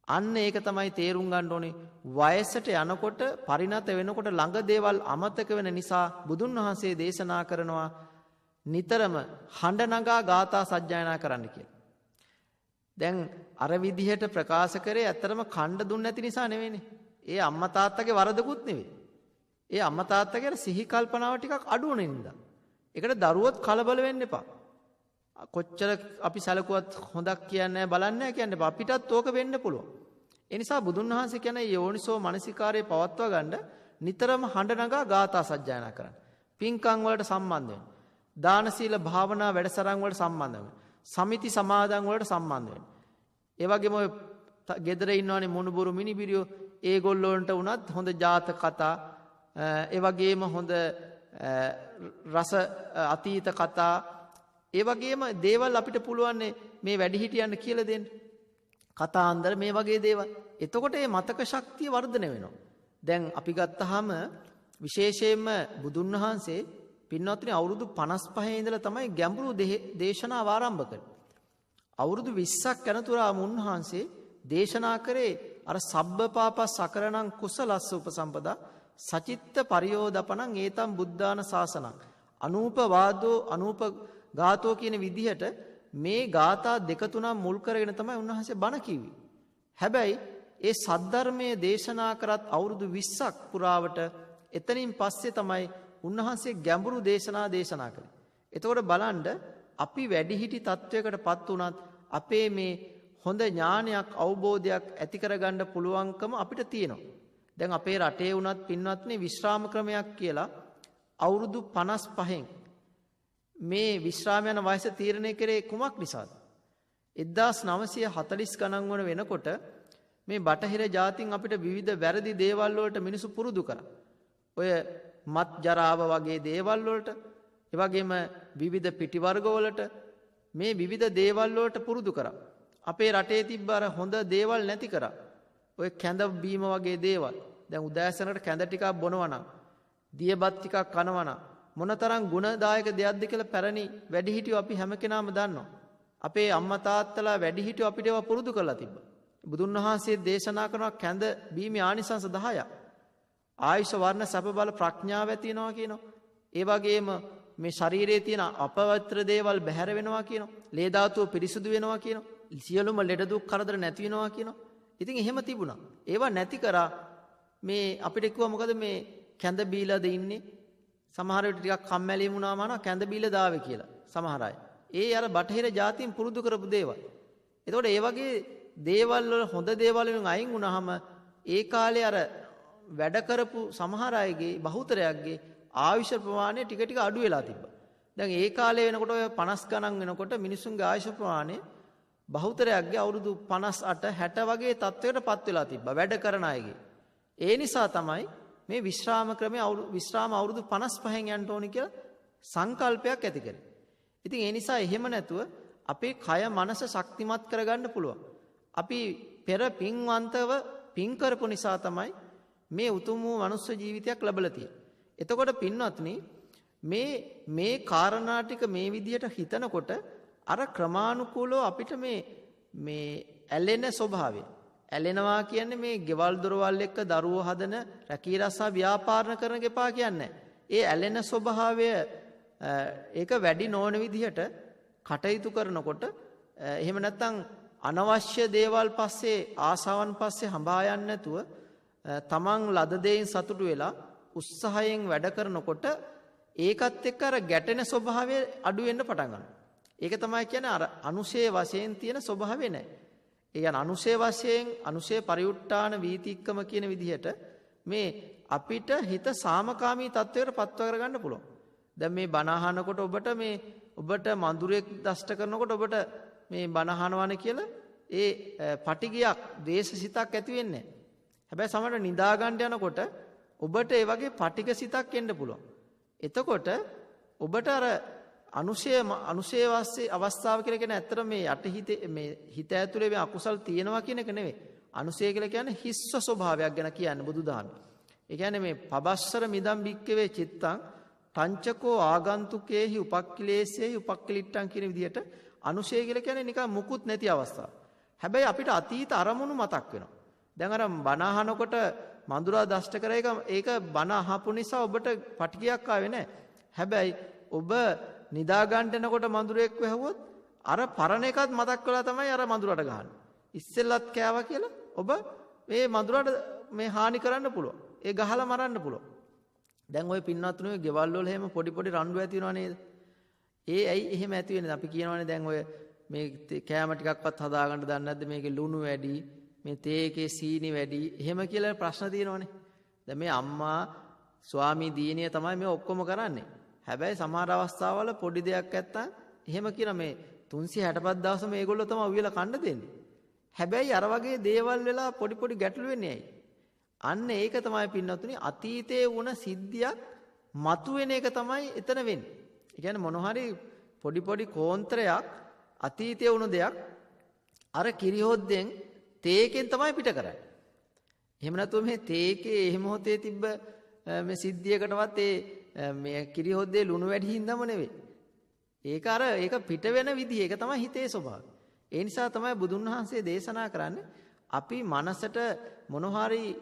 Speaker 3: අන්න ඒක තමයි තේරුම් ගන්න ඕනේ. වයසට යනකොට පරිණත වෙනකොට ළඟ දේවල් අමතක වෙන නිසා බුදුන් වහන්සේ දේශනා කරනවා නිතරම හඬ නගා ගාථා සජ්ජායනා කරන්න කියලා. දැන් අර විදිහට ප්‍රකාශ කරේ ඇත්තටම කණ්ඩ දුන්නේ නැති නිසා නෙවෙයිනේ. ඒ අම්මා තාත්තගේ වරදකුත් නෙවෙයි. ඒ අම්මා තාත්තගේ සිහි කල්පනාව ටිකක් අඩු වෙන නිසා. ඒකට දරුවොත් කලබල වෙන්න එපා. කොච්චර අපි සැලකුවත් හොඳක් කියන්නේ බලන්නේ නැහැ කියන්නේ අපිටත් ඕක වෙන්න පුළුවන්. ඒ නිසා බුදුන් වහන්සේ කියන්නේ යෝනිසෝ මනසිකාරයේ පවත්වා ගන්න නිතරම හඬ නගා ගාථා සජ්ජායනා කරන්න. පින්කම් වලට සම්බන්ධ වෙන්න. දාන සීල භාවනා වැඩසටහන් වලට සම්බන්ධ වෙන්න. සමිති සමාදන් වලට සම්බන්ධ වෙන්න. ඒ වගේම ඔය ගෙදර ඉන්නවනේ මොනුබුරු මිනිබිරියෝ ඒගොල්ලොන්ට උනත් හොඳ ජාතක කතා ඒ වගේම හොඳ රස අතීත කතා ඒ වගේම දේවල් අපිට පුළුවන් මේ වැඩිහිටියන්ට කියලා දෙන්න. කතාන්දර මේ වගේ දේවල්. එතකොට මේ මතක ශක්තිය වර්ධනය වෙනවා. දැන් අපි ගත්තාම විශේෂයෙන්ම බුදුන් වහන්සේ පින්වත්නි අවුරුදු 55 ඉඳලා තමයි ගැඹුරු දේශනාව ආරම්භ කළේ. අවුරුදු 20ක් යනතුරා උන්වහන්සේ දේශනා කරේ අර සබ්බපාපස් සකරණං කුසලස්ස උපසම්පදා සචිත්ත පරියෝදපණං ඒතම් බුද්ධාන ශාසනං අනූපවාදෝ අනූප ගාතෝ කියන විදිහට මේ ගාථා දෙක තුනක් මුල් කරගෙන තමයි උන්වහන්සේ බණ කිව්වේ. හැබැයි ඒ සද්ධර්මයේ දේශනා කරත් අවුරුදු 20ක් පුරාවට එතනින් පස්සේ තමයි උන්වහන්සේ ගැඹුරු දේශනා කළේ. එතකොට බලන්න අපි වැඩිහිටි තත්වයකටපත් වුණත් අපේ මේ හොඳ ඥානයක් අවබෝධයක් ඇති කරගන්න පුළුවන්කම අපිට තියෙනවා. දැන් අපේ රටේ වුණත් පින්වත්නි විශ්‍රාම ක්‍රමයක් කියලා අවුරුදු 55න් මේ විශ්‍රාම යන වයස තීරණය කරේ කුමක් නිසාද? 1940 ගණන් වන වෙනකොට මේ බටහිර ජාතින් අපිට විවිධ වැරදි දේවල් වලට මිනිසු පුරුදු කරා. ඔය මත් ජරාව වගේ දේවල් වලට, ඒ වගේම විවිධ පිටි වර්ග වලට මේ විවිධ දේවල් වලට පුරුදු කරා. අපේ රටේ තිබ්බ අර හොඳ දේවල් නැති කරා. ඔය කැඳ බීම වගේ දේවල්. දැන් උදෑසනකට කැඳ ටිකක් බොනවා නම්, දියබත් ටිකක් කනවා නම් මොනතරම් ගුණදායක දෙයක්ද කියලා පැරණි වැඩිහිටියෝ අපි හැම කෙනාම දන්නවා. අපේ අම්මා තාත්තලා වැඩිහිටියෝ අපිට ඒවා පුරුදු කරලා තිබ්බා. බුදුන් වහන්සේ දේශනා කරනවා කැඳ බීමේ ආනිසංස 10ක්. ආයුෂ වර්ණ සැප බල ප්‍රඥාව ඇති වෙනවා කියනවා. ඒ වගේම මේ ශරීරයේ තියෙන අපවිත්‍ර දේවල් බැහැර වෙනවා කියනවා. ලේ ධාතුව පිරිසුදු වෙනවා කියනවා. සියලුම ලෙඩ දුක් කරදර නැති වෙනවා කියනවා. ඉතින් එහෙම තිබුණා. ඒවා නැති කරා මේ අපිට කිව්වා මොකද මේ කැඳ බීලාද ඉන්නේ? සමහර විට ටිකක් කම්මැලි වුණාම අහනවා කැඳ බීලා දාවේ කියලා. සමහර අය. ඒ අර බටහිර ජාතීන් පුරුදු කරපු දේවල්. එතකොට ඒ වගේ දේවල් වල හොඳ දේවල් වලින් අයින් වුණාම ඒ කාලේ අර වැඩ කරපු සමහර අයගේ බහුතරයක්ගේ ආයුෂ ප්‍රමාණය ටික ටික අඩු වෙලා තිබ්බා. දැන් ඒ කාලේ වෙනකොට ඔය 50 ගණන් වෙනකොට මිනිසුන්ගේ ආයුෂ ප්‍රමාණය බහුතරයක්ගේ අවුරුදු 58 60 වගේ තත්වයකටපත් වෙලා තිබ්බා වැඩ කරන අයගේ. ඒ නිසා තමයි මේ විශ්‍රාම ක්‍රමයේ විශ්‍රාම අවුරුදු 55න් යන්න ඕනි කියලා සංකල්පයක් ඇති කරේ. ඉතින් ඒ නිසා එහෙම නැතුව අපේ කය මනස ශක්තිමත් කරගන්න පුළුවන්. අපි පෙර පින්වන්තව පින් කරපු නිසා තමයි මේ උතුම් වූ මනුස්ස ජීවිතයක් ලැබලා තියෙන්නේ. එතකොට පින්වත්නි මේ කාරණා ටික මේ විදිහට හිතනකොට අර ක්‍රමානුකූලව අපිට මේ ඇලෙන ස්වභාවය ඇලෙනවා කියන්නේ මේ ගෙවල් දොරවල් එක්ක දරුවෝ හදන රැකී රස්සා ව්‍යාපාරණ කරන ගෙපා කියන්නේ. ඒ ඇලෙන ස්වභාවය ඒක වැඩි නොවන විදිහට කටයුතු කරනකොට එහෙම නැත්නම් අනවශ්‍ය දේවල් පස්සේ ආසාවන් පස්සේ හඹා යන්නේ නැතුව තමන් ලද දෙයින් සතුටු වෙලා උත්සාහයෙන් වැඩ කරනකොට ඒකත් එක්ක අර ගැටෙන ස්වභාවය අඩු වෙන්න පටන් ගන්නවා. ඒක තමයි කියන්නේ අර අනුශේ වශයෙන් තියෙන ස්වභාවය නැහැ. ඒ කියන්නේ අනුශේ වශයෙන් අනුශේ පරිඋට්ටාන වීතික්කම කියන විදිහට මේ අපිට හිත සාමකාමී තත්වයකට පත්ව කරගන්න පුළුවන්. දැන් මේ බණ අහනකොට ඔබට මඳුරෙක් දෂ්ට කරනකොට ඔබට මේ බණ අහනවනේ කියලා ඒ පටිගයක් ද්වේෂසිතක් ඇති වෙන්නේ නැහැ. හැබැයි සමහරට නිදා ගන්න යනකොට ඔබට ඒ වගේ පටිග සිතක් එන්න පුළුවන්. එතකොට ඔබට අර අනුශේ වාස්සේ අවස්ථාව කියලා කියන්නේ ඇත්තට මේ යටිහිතේ මේ හිත ඇතුලේ මේ අකුසල් තියෙනවා කියන එක නෙවෙයි. අනුශේ කියලා කියන්නේ හිස්ව ස්වභාවයක් ගැන කියන්නේ බුදුදහමේ. ඒ කියන්නේ මේ පබස්සර මිදම් බික්කවේ චිත්තං පංචකෝ ආගන්තුකේහි උපක්ඛිලේසේහි උපක්ඛලිට්ටං කියන විදිහට අනුශේ කියලා කියන්නේ නිකන් මුකුත් නැති අවස්ථාව. හැබැයි අපිට අතීත අරමුණු මතක් වෙනවා. දැන් අර බණ අහනකොට මඳුරා දෂ්ට කර එක ඒක බණ අහපු නිසා ඔබට පටිගයක් ආවේ නැහැ. හැබැයි ඔබ නිදා ගන්න යනකොට මඳුරෙක් වැහුවොත් අර පරණ එකත් මතක් වෙලා තමයි අර මඳුරට ගහන්නේ. ඉස්සෙල්ලත් කෑවා කියලා ඔබ මේ මඳුරට මේ හානි කරන්න පුළුවන්. ඒ ගහලා මරන්න පුළුවන්. දැන් ওই පින්වත්තුනේ ගෙවල් වල එහෙම පොඩි රණ්ඩු ඇති වෙනව නේද? ඒ ඇයි එහෙම ඇති වෙන්නේ? අපි කියනවානේ දැන් ඔය මේ කෑම ටිකක්වත් හදාගන්න දන්නේ නැද්ද? මේකේ ලුණු වැඩි, මේ තේ එකේ සීනි වැඩි. එහෙම කියලා ප්‍රශ්න තියෙනවනේ. දැන් මේ අම්මා ස්වාමී දියණිය තමයි මේ ඔක්කොම කරන්නේ. හැබැයි සමහර අවස්ථාවල පොඩි දෙයක් නැත්තම් එහෙම කියන මේ 365 දවසම මේගොල්ලෝ තමයි උයලා කන්න දෙන්නේ. හැබැයි අර වගේ දේවල් වෙලා පොඩි ගැටලු වෙන්නේ ඇයි? අන්න ඒක තමයි පින්නතුනි අතීතයේ වුණ සිද්ධියක් මතුවෙන එක තමයි එතන වෙන්නේ. ඒ කියන්නේ මොන හරි පොඩි කෝන්තරයක් අතීතයේ වුණ දෙයක් අර කිරිහොද්දෙන් තේකෙන් තමයි පිට කරන්නේ. එහෙම නැතුව මේ තේකේ එහෙම හොතේ තිබ්බ මේ සිද්ධියකටවත් මේ කිරිහොද්දේ ලුණු වැඩි හින්දාම නෙවෙයි. ඒක පිට වෙන විදිහ ඒක තමයි හිතේ ස්වභාවය. ඒ නිසා තමයි බුදුන් වහන්සේ දේශනා කරන්නේ අපි මනසට මොන හරි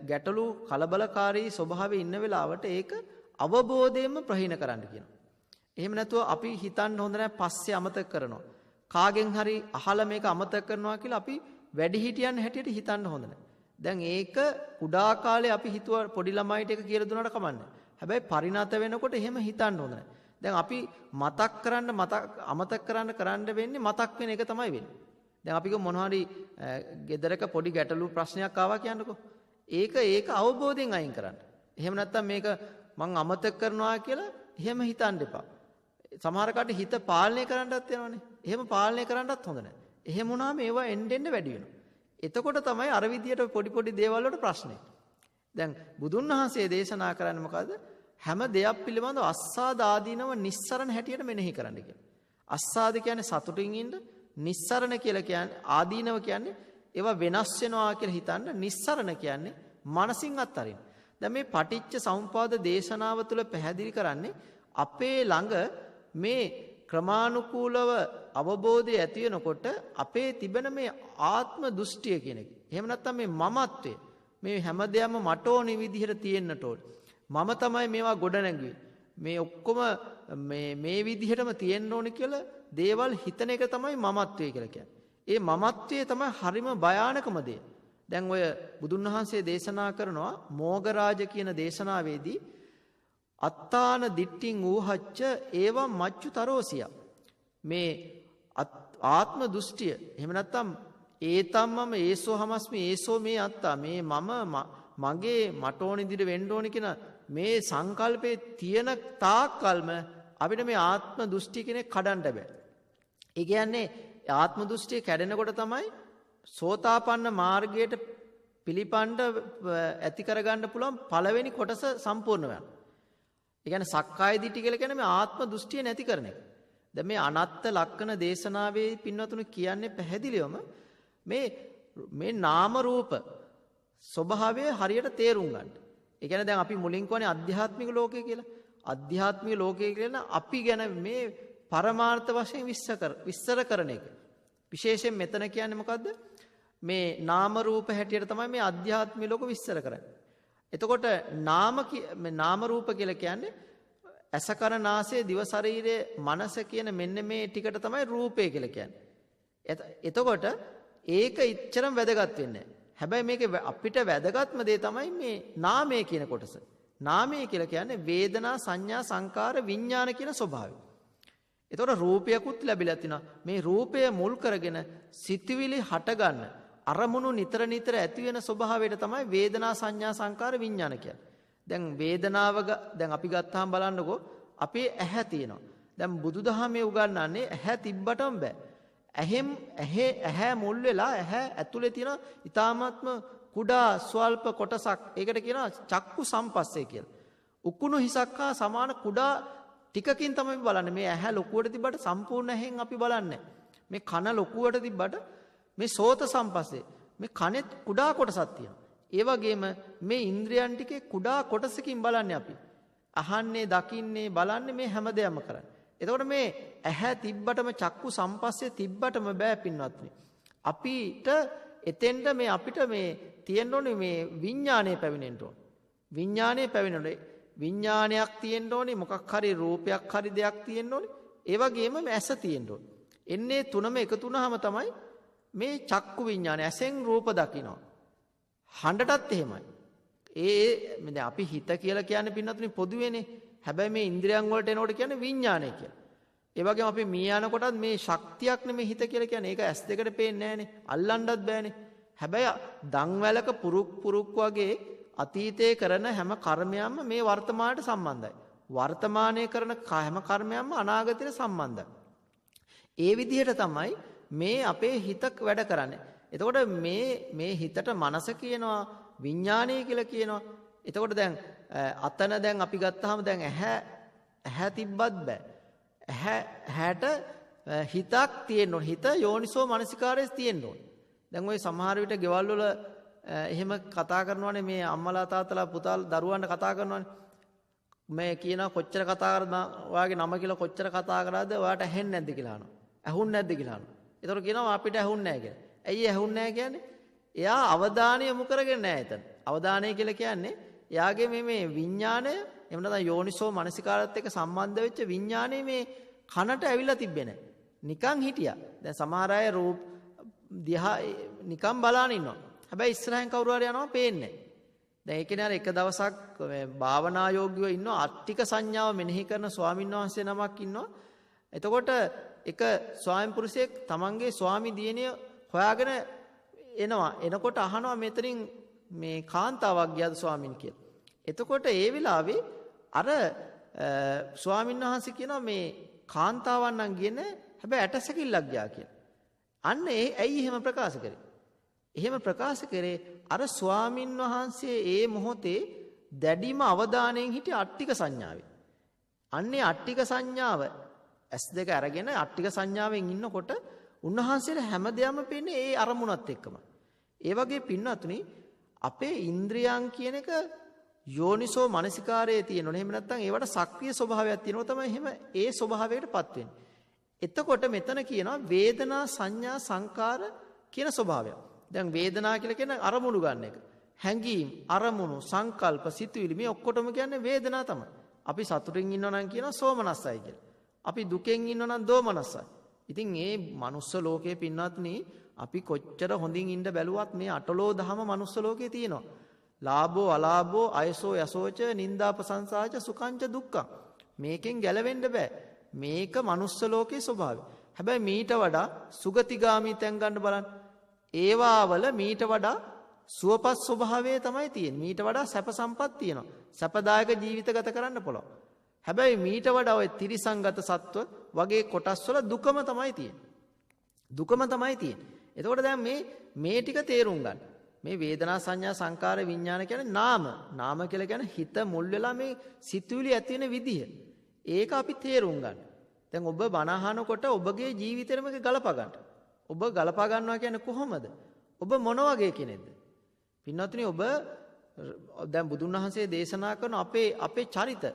Speaker 3: ගැටලු කලබලකාරී ස්වභාවයේ ඉන්න වෙලාවට ඒක අවබෝධයෙන්ම ප්‍රහීන කරන්න කියනවා. එහෙම නැතුව අපි හිතන්න හොඳ නැහැ පස්සේ අමතක කරනවා. කාගෙන් හරි අහලා මේක අමතක කරනවා කියලා අපි වැඩිහිටියන් හැටියට හිතන්න හොඳ නැහැ. දැන් ඒක කුඩා කාලේ අපි හිතුවා පොඩි ළමයිට ඒක කියලා දුන්නාට කමන්නේ. හැබැයි පරිණත වෙනකොට එහෙම හිතන්න හොඳ නැහැ. දැන් අපි අමතක කරන්න වෙන්නේ මතක් වෙන එක තමයි වෙන්නේ. දැන් අපි මොනවා හරි ගෙදරක පොඩි ගැටලු ප්‍රශ්නයක් ආවා කියන්නකෝ. ඒක අවබෝධයෙන් අයින් කරන්න. එහෙම නැත්නම් මේක මං අමතක කරනවා කියලා එහෙම හිතන්න එපා. සමහර කට හිත පාලනය කරන්නත් යනවනේ. එහෙම පාලනය කරන්නත් හොඳ නැහැ. එහෙම වුණාම ඒවා එන්න වැඩි වෙනවා. එතකොට තමයි අර විදියට පොඩි දේවල් වලට ප්‍රශ්නේ. දැන් බුදුන් වහන්සේ දේශනා කරන්නේ මොකද්ද? හැම දෙයක් පිළිබඳව අස්සාද ආදීනව නිස්සරණ හැටියට මෙනෙහි කරන්න කියලා. අස්සාද කියන්නේ සතුටින් ඉන්න, නිස්සරණ කියලා කියන්නේ ආදීනව කියන්නේ ඒවා වෙනස් වෙනවා කියලා හිතන්න, නිස්සරණ කියන්නේ මනසින් අත්හරින්න. දැන් මේ පටිච්ච සමුප්පාද දේශනාව තුළ පැහැදිලි කරන්නේ අපේ ළඟ මේ ක්‍රමානුකූලව අවබෝධය ඇති වෙනකොට අපේ තිබෙන මේ ආත්ම දෘෂ්ටිය කියන එක. එහෙම නැත්නම් මේ මමත්වය, මේ හැමදේම මට ඕනි විදිහට තියෙන්නට ඕන. මම තමයි මේවා ගොඩනැගුවේ. මේ ඔක්කොම මේ විදිහටම තියෙන්න ඕනි කියලා දේවල් හිතන එක තමයි මමත්වය කියලා කියන්නේ. ඒ මමත්වයේ තමයි හරිම භයානකම දේ. දැන් ඔය බුදුන් වහන්සේ දේශනා කරනවා මෝගරාජ කියන දේශනාවේදී අත්තාන දිට්ඨින් ඌහච්ච ඒවම් මච්චුතරෝසිය. මේ ආත්ම දෘෂ්ටිය. එහෙම නැත්නම් ඒතම්මම ඒසෝ හමස්මි ඒසෝ මේ අත්තා මේ මගේ මට ඕන විදිහට වෙන්න ඕන කියන මේ සංකල්පේ තියෙන තාක්කල්ම අපිට මේ ආත්ම දෘෂ්ටි කෙනෙක් කඩන්න බෑ. ඒ කියන්නේ ආත්ම දෘෂ්ටිය කැඩෙනකොට තමයි සෝතාපන්න මාර්ගයට පිළිපණ්ඩ ඇති කරගන්න පුළුවන් පළවෙනි කොටස සම්පූර්ණ වෙනවා. ඒ කියන්නේ සක්කාය දිට්ඨිය කියලා කියන්නේ මේ ආත්ම දෘෂ්ටිය නැති කරන එක. දැන් මේ අනත්ත් ලක්ෂණ දේශනාවේ පින්වතුනි කියන්නේ පැහැදිලිවම මේ නාම රූප ස්වභාවය හරියට තේරුම් ගන්න. ඒ කියන්නේ දැන් අපි මුලින් කියන්නේ අධ්‍යාත්මික ලෝකය කියලා. අධ්‍යාත්මික ලෝකය කියන අපි ගැන මේ පරමාර්ථ වශයෙන් විස්තර කරන එක. විශේෂයෙන් මෙතන කියන්නේ මොකද්ද? මේ නාම රූප හැටියට තමයි මේ අධ්‍යාත්මික ලෝක විස්තර කරන්නේ. එතකොට නාම රූප කියලා කියන්නේ ඇස කන නාසය දිව ශරීරය මනස කියන මෙන්න මේ ටිකට තමයි රූපය කියලා කියන්නේ. එතකොට ඒක ඉච්චරම වැදගත් වෙන්නේ නැහැ. හැබැයි මේක අපිට වැදගත්ම දේ තමයි මේ නාමය කියන කොටස. නාමය කියලා කියන්නේ වේදනා සංඥා සංකාර විඥාන කියන ස්වභාවය. එතකොට රූපයකුත් ලැබිලා තිනවා. මේ රූපය මුල් කරගෙන සිතුවිලි හටගන්න අරමුණු නිතර ඇති වෙන ස්වභාවයට තමයි වේදනා සංඥා සංකාර විඥාන කියන්නේ. දැන් වේදනාව දැන් අපි ගත්තාම බලන්නකෝ අපේ ඇහැ තියෙනවා. දැන් බුදුදහමේ උගන්වන්නේ ඇහැ තිබ්බටම බෑ. ඇහැ මුල් වෙලා ඇහැ ඇතුලේ තියෙන ඊ타මාත්ම කුඩා ස්වල්ප කොටසක්. ඒකට කියනවා චක්කු සම්පස්සේ කියලා. උකුණු හිසක් හා සමාන කුඩා ටිකකින් තමයි බලන්නේ. මේ ඇහැ ලොකුවට තිබ්බට සම්පූර්ණ ඇහෙන් අපි බලන්නේ. මේ කන ලොකුවට තිබ්බට මේ සෝත සම්පස්සේ මේ කනෙත් කුඩා කොටසක් තියෙනවා. ඒ වගේම මේ ඉන්ද්‍රියන් ටිකේ කුඩා කොටසකින් බලන්නේ අපි. අහන්නේ, දකින්නේ, බලන්නේ මේ හැම දෙයක්ම කරන්නේ. එතකොට මේ ඇහැ තිබ්බටම චක්කු සම්පස්සේ තිබ්බටම බෑ පින්වත්නි. අපිට එතෙන්ට මේ අපිට මේ තියෙන්න ඕනේ මේ විඥානය පැවිනෙන්න ඕනේ. විඥානය පැවිනෙන්න විඥානයක් තියෙන්න ඕනේ, මොකක් හරි රූපයක් හරි දෙයක් තියෙන්න ඕනේ. ඒ වගේම ඇස තියෙන්න ඕනේ. එන්නේ තුනම එකතු වුණාම තමයි මේ චක්කු විඥානය ඇසෙන් රූප දකිනවා. හඬටත් එහෙමයි. දැන් අපි හිත කියලා කියන්නේ පින්නතුනි පොදුවේනේ. හැබැයි මේ ඉන්ද්‍රියන් වලට එනකොට කියන්නේ විඥානය කියලා. ඒ වගේම අපි මිය යනකොටත් මේ ශක්තියක් නෙමේ හිත කියලා කියන්නේ. ඒක ඇස් දෙකට පේන්නේ නැහනේ. අල්ලන්නත් බෑනේ. හැබැයි දන්වැලක පුරුක් වගේ අතීතයේ කරන හැම කර්මයක්ම මේ වර්තමානයට සම්බන්ධයි. වර්තමානයේ කරන හැම කර්මයක්ම අනාගතයට සම්බන්ධයි. ඒ විදිහට තමයි මේ අපේ හිත වැඩ කරන්නේ. එතකොට මේ හිතට මනස කියනවා, විඥානය කියලා කියනවා. එතකොට දැන් අතන දැන් අපි ගත්තාම දැන් ඇහැ තිබ්බත් බෑ. ඇහැට හිතක් තියෙන්න ඕන. හිත යෝනිසෝ මනසිකාරයේ තියෙන්න ඕන. දැන් ওই සමහර විට ගෙවල් වල එහෙම කතා කරනවානේ මේ අම්මලා තාත්තලා පුතාලා දරුවන්ට කතා කරනවානේ. මේ කියනවා කොච්චර කතා කරද ඔයාගේ නම කියලා කොච්චර කතා කරාද ඔයාට ඇහෙන්නේ නැද්ද කියලා අහනවා. ඇහුන්නේ නැද්ද කියලා අහනවා. ඒතර කියනවා අපිට ඇහුන්නේ නැහැ කියලා. ඇයි ඇහුන්නේ නැහැ කියන්නේ? එයා අවධානය යොමු කරගෙන නැහැ එතන. අවධානය කියලා කියන්නේ එයාගේ මේ විඥාණය එහෙම නැත්නම් යෝනිසෝ මනසිකාරත් එක්ක සම්බන්ධ වෙච්ච විඥාණය මේ කනට ඇවිල්ලා තිබ්බේ නැහැ. නිකන් හිටියා. දැන් සමහර අය රූප දිහා නිකන් බලාන ඉන්නවා. හැබැයි ඉස්සරහින් කවුරු හරි යනවා පේන්නේ නැහැ. දැන් ඒ කියන්නේ අර එක දවසක් මේ භාවනා යෝගියෝ ඉන්නවා අට්ටික සංඥාව මෙනෙහි කරන ස්වාමීන් වහන්සේ නමක් ඉන්නවා. එතකොට එක ස්වාමීන් පුරුෂයෙක් තමන්ගේ ස්වාමි දියණිය හොයාගෙන එනවා. එනකොට අහනවා මෙතනින් මේ කාන්තාවක් ගියාද ස්වාමීන් කියලා. එතකොට ඒ වෙලාවේ අර ස්වාමීන් වහන්සේ කියනවා මේ කාන්තාවන් නම් ගියේ නැහැ. හැබැයි ඇටසැකිල්ලක් ගියා කියලා. අන්න ඇයි එහෙම ප්‍රකාශ කරේ? එහෙම ප්‍රකාශ කරේ අර ස්වාමින් වහන්සේ ඒ මොහොතේ දැඩිම අවධානයෙන් හිටිය අට්ටික සංඥාවේ. අන්නේ අට්ටික සංඥාව S2 අරගෙන අට්ටික සංඥාවෙන් ඉන්නකොට උන්වහන්සේට හැම දෙයක්ම පේන්නේ ඒ අරමුණත් එක්කම. ඒ වගේ පින්වත්නි අපේ ඉන්ද්‍රියයන් කියන එක යෝනිසෝ මනසිකාරයේ තියෙනවා. එහෙම නැත්නම් ඒවට සක්‍රීය ස්වභාවයක් තියෙනවා තමයි එහෙම ඒ ස්වභාවයකටපත් වෙන්නේ. එතකොට මෙතන කියනවා වේදනා සංඥා සංකාර කියන ස්වභාවය. දැන් වේදනා කියලා කියන අරමුණු ගන්න එක. හැඟීම්, අරමුණු, සංකල්ප, සිතුවිලි මේ ඔක්කොටම කියන්නේ වේදනා තමයි. අපි සතුටින් ඉන්නවා නම් කියනවා සෝමනස්සයි කියලා. අපි දුකෙන් ඉන්නවා නම් දෝමනස්සයි. ඉතින් මේ manuss ලෝකයේ පින්වත්නි අපි කොච්චර හොඳින් ඉන්න බැලුවත් මේ අටලෝ දහම manuss ලෝකේ තියෙනවා. ලාභෝ අලාභෝ අයසෝ යසෝච නින්දා ප්‍රශංසාච සුඛංච දුක්ඛං. මේකෙන් ගැලවෙන්න බෑ. මේක manuss ලෝකයේ ස්වභාවය. හැබැයි මීට වඩා සුගතිගාමී තැන් ගන්න බලන්න. ඒවාවල මීට වඩා සුවපත් ස්වභාවය තමයි තියෙන්නේ. මීට වඩා සැප සම්පත් තියෙනවා. සැපදායක ජීවිත ගත කරන්න පුළුවන්. හැබැයි මීට වඩා ඔය තිරිසංගත සත්ව වගේ කොටස් වල දුකම තමයි තියෙන්නේ. දුකම තමයි තියෙන්නේ. එතකොට දැන් මේ ටික තේරුම් ගන්න. මේ වේදනා සංඥා සංකාර විඥාන කියන්නේ නාම. නාම කියලා කියන්නේ හිත මුල් වෙලා මේ සිතුවිලි ඇති වෙන විදිහ. ඒක අපි තේරුම් ගන්න. දැන් ඔබ බණ අහනකොට ඔබගේ ජීවිතේම ගලපා ගන්න. ඔබ ගලපා ගන්නවා කියන්නේ කොහොමද? ඔබ මොන වගේ කෙනෙක්ද? පින්වත්නි ඔබ දැන් බුදුන් වහන්සේ දේශනා කරන අපේ චරිත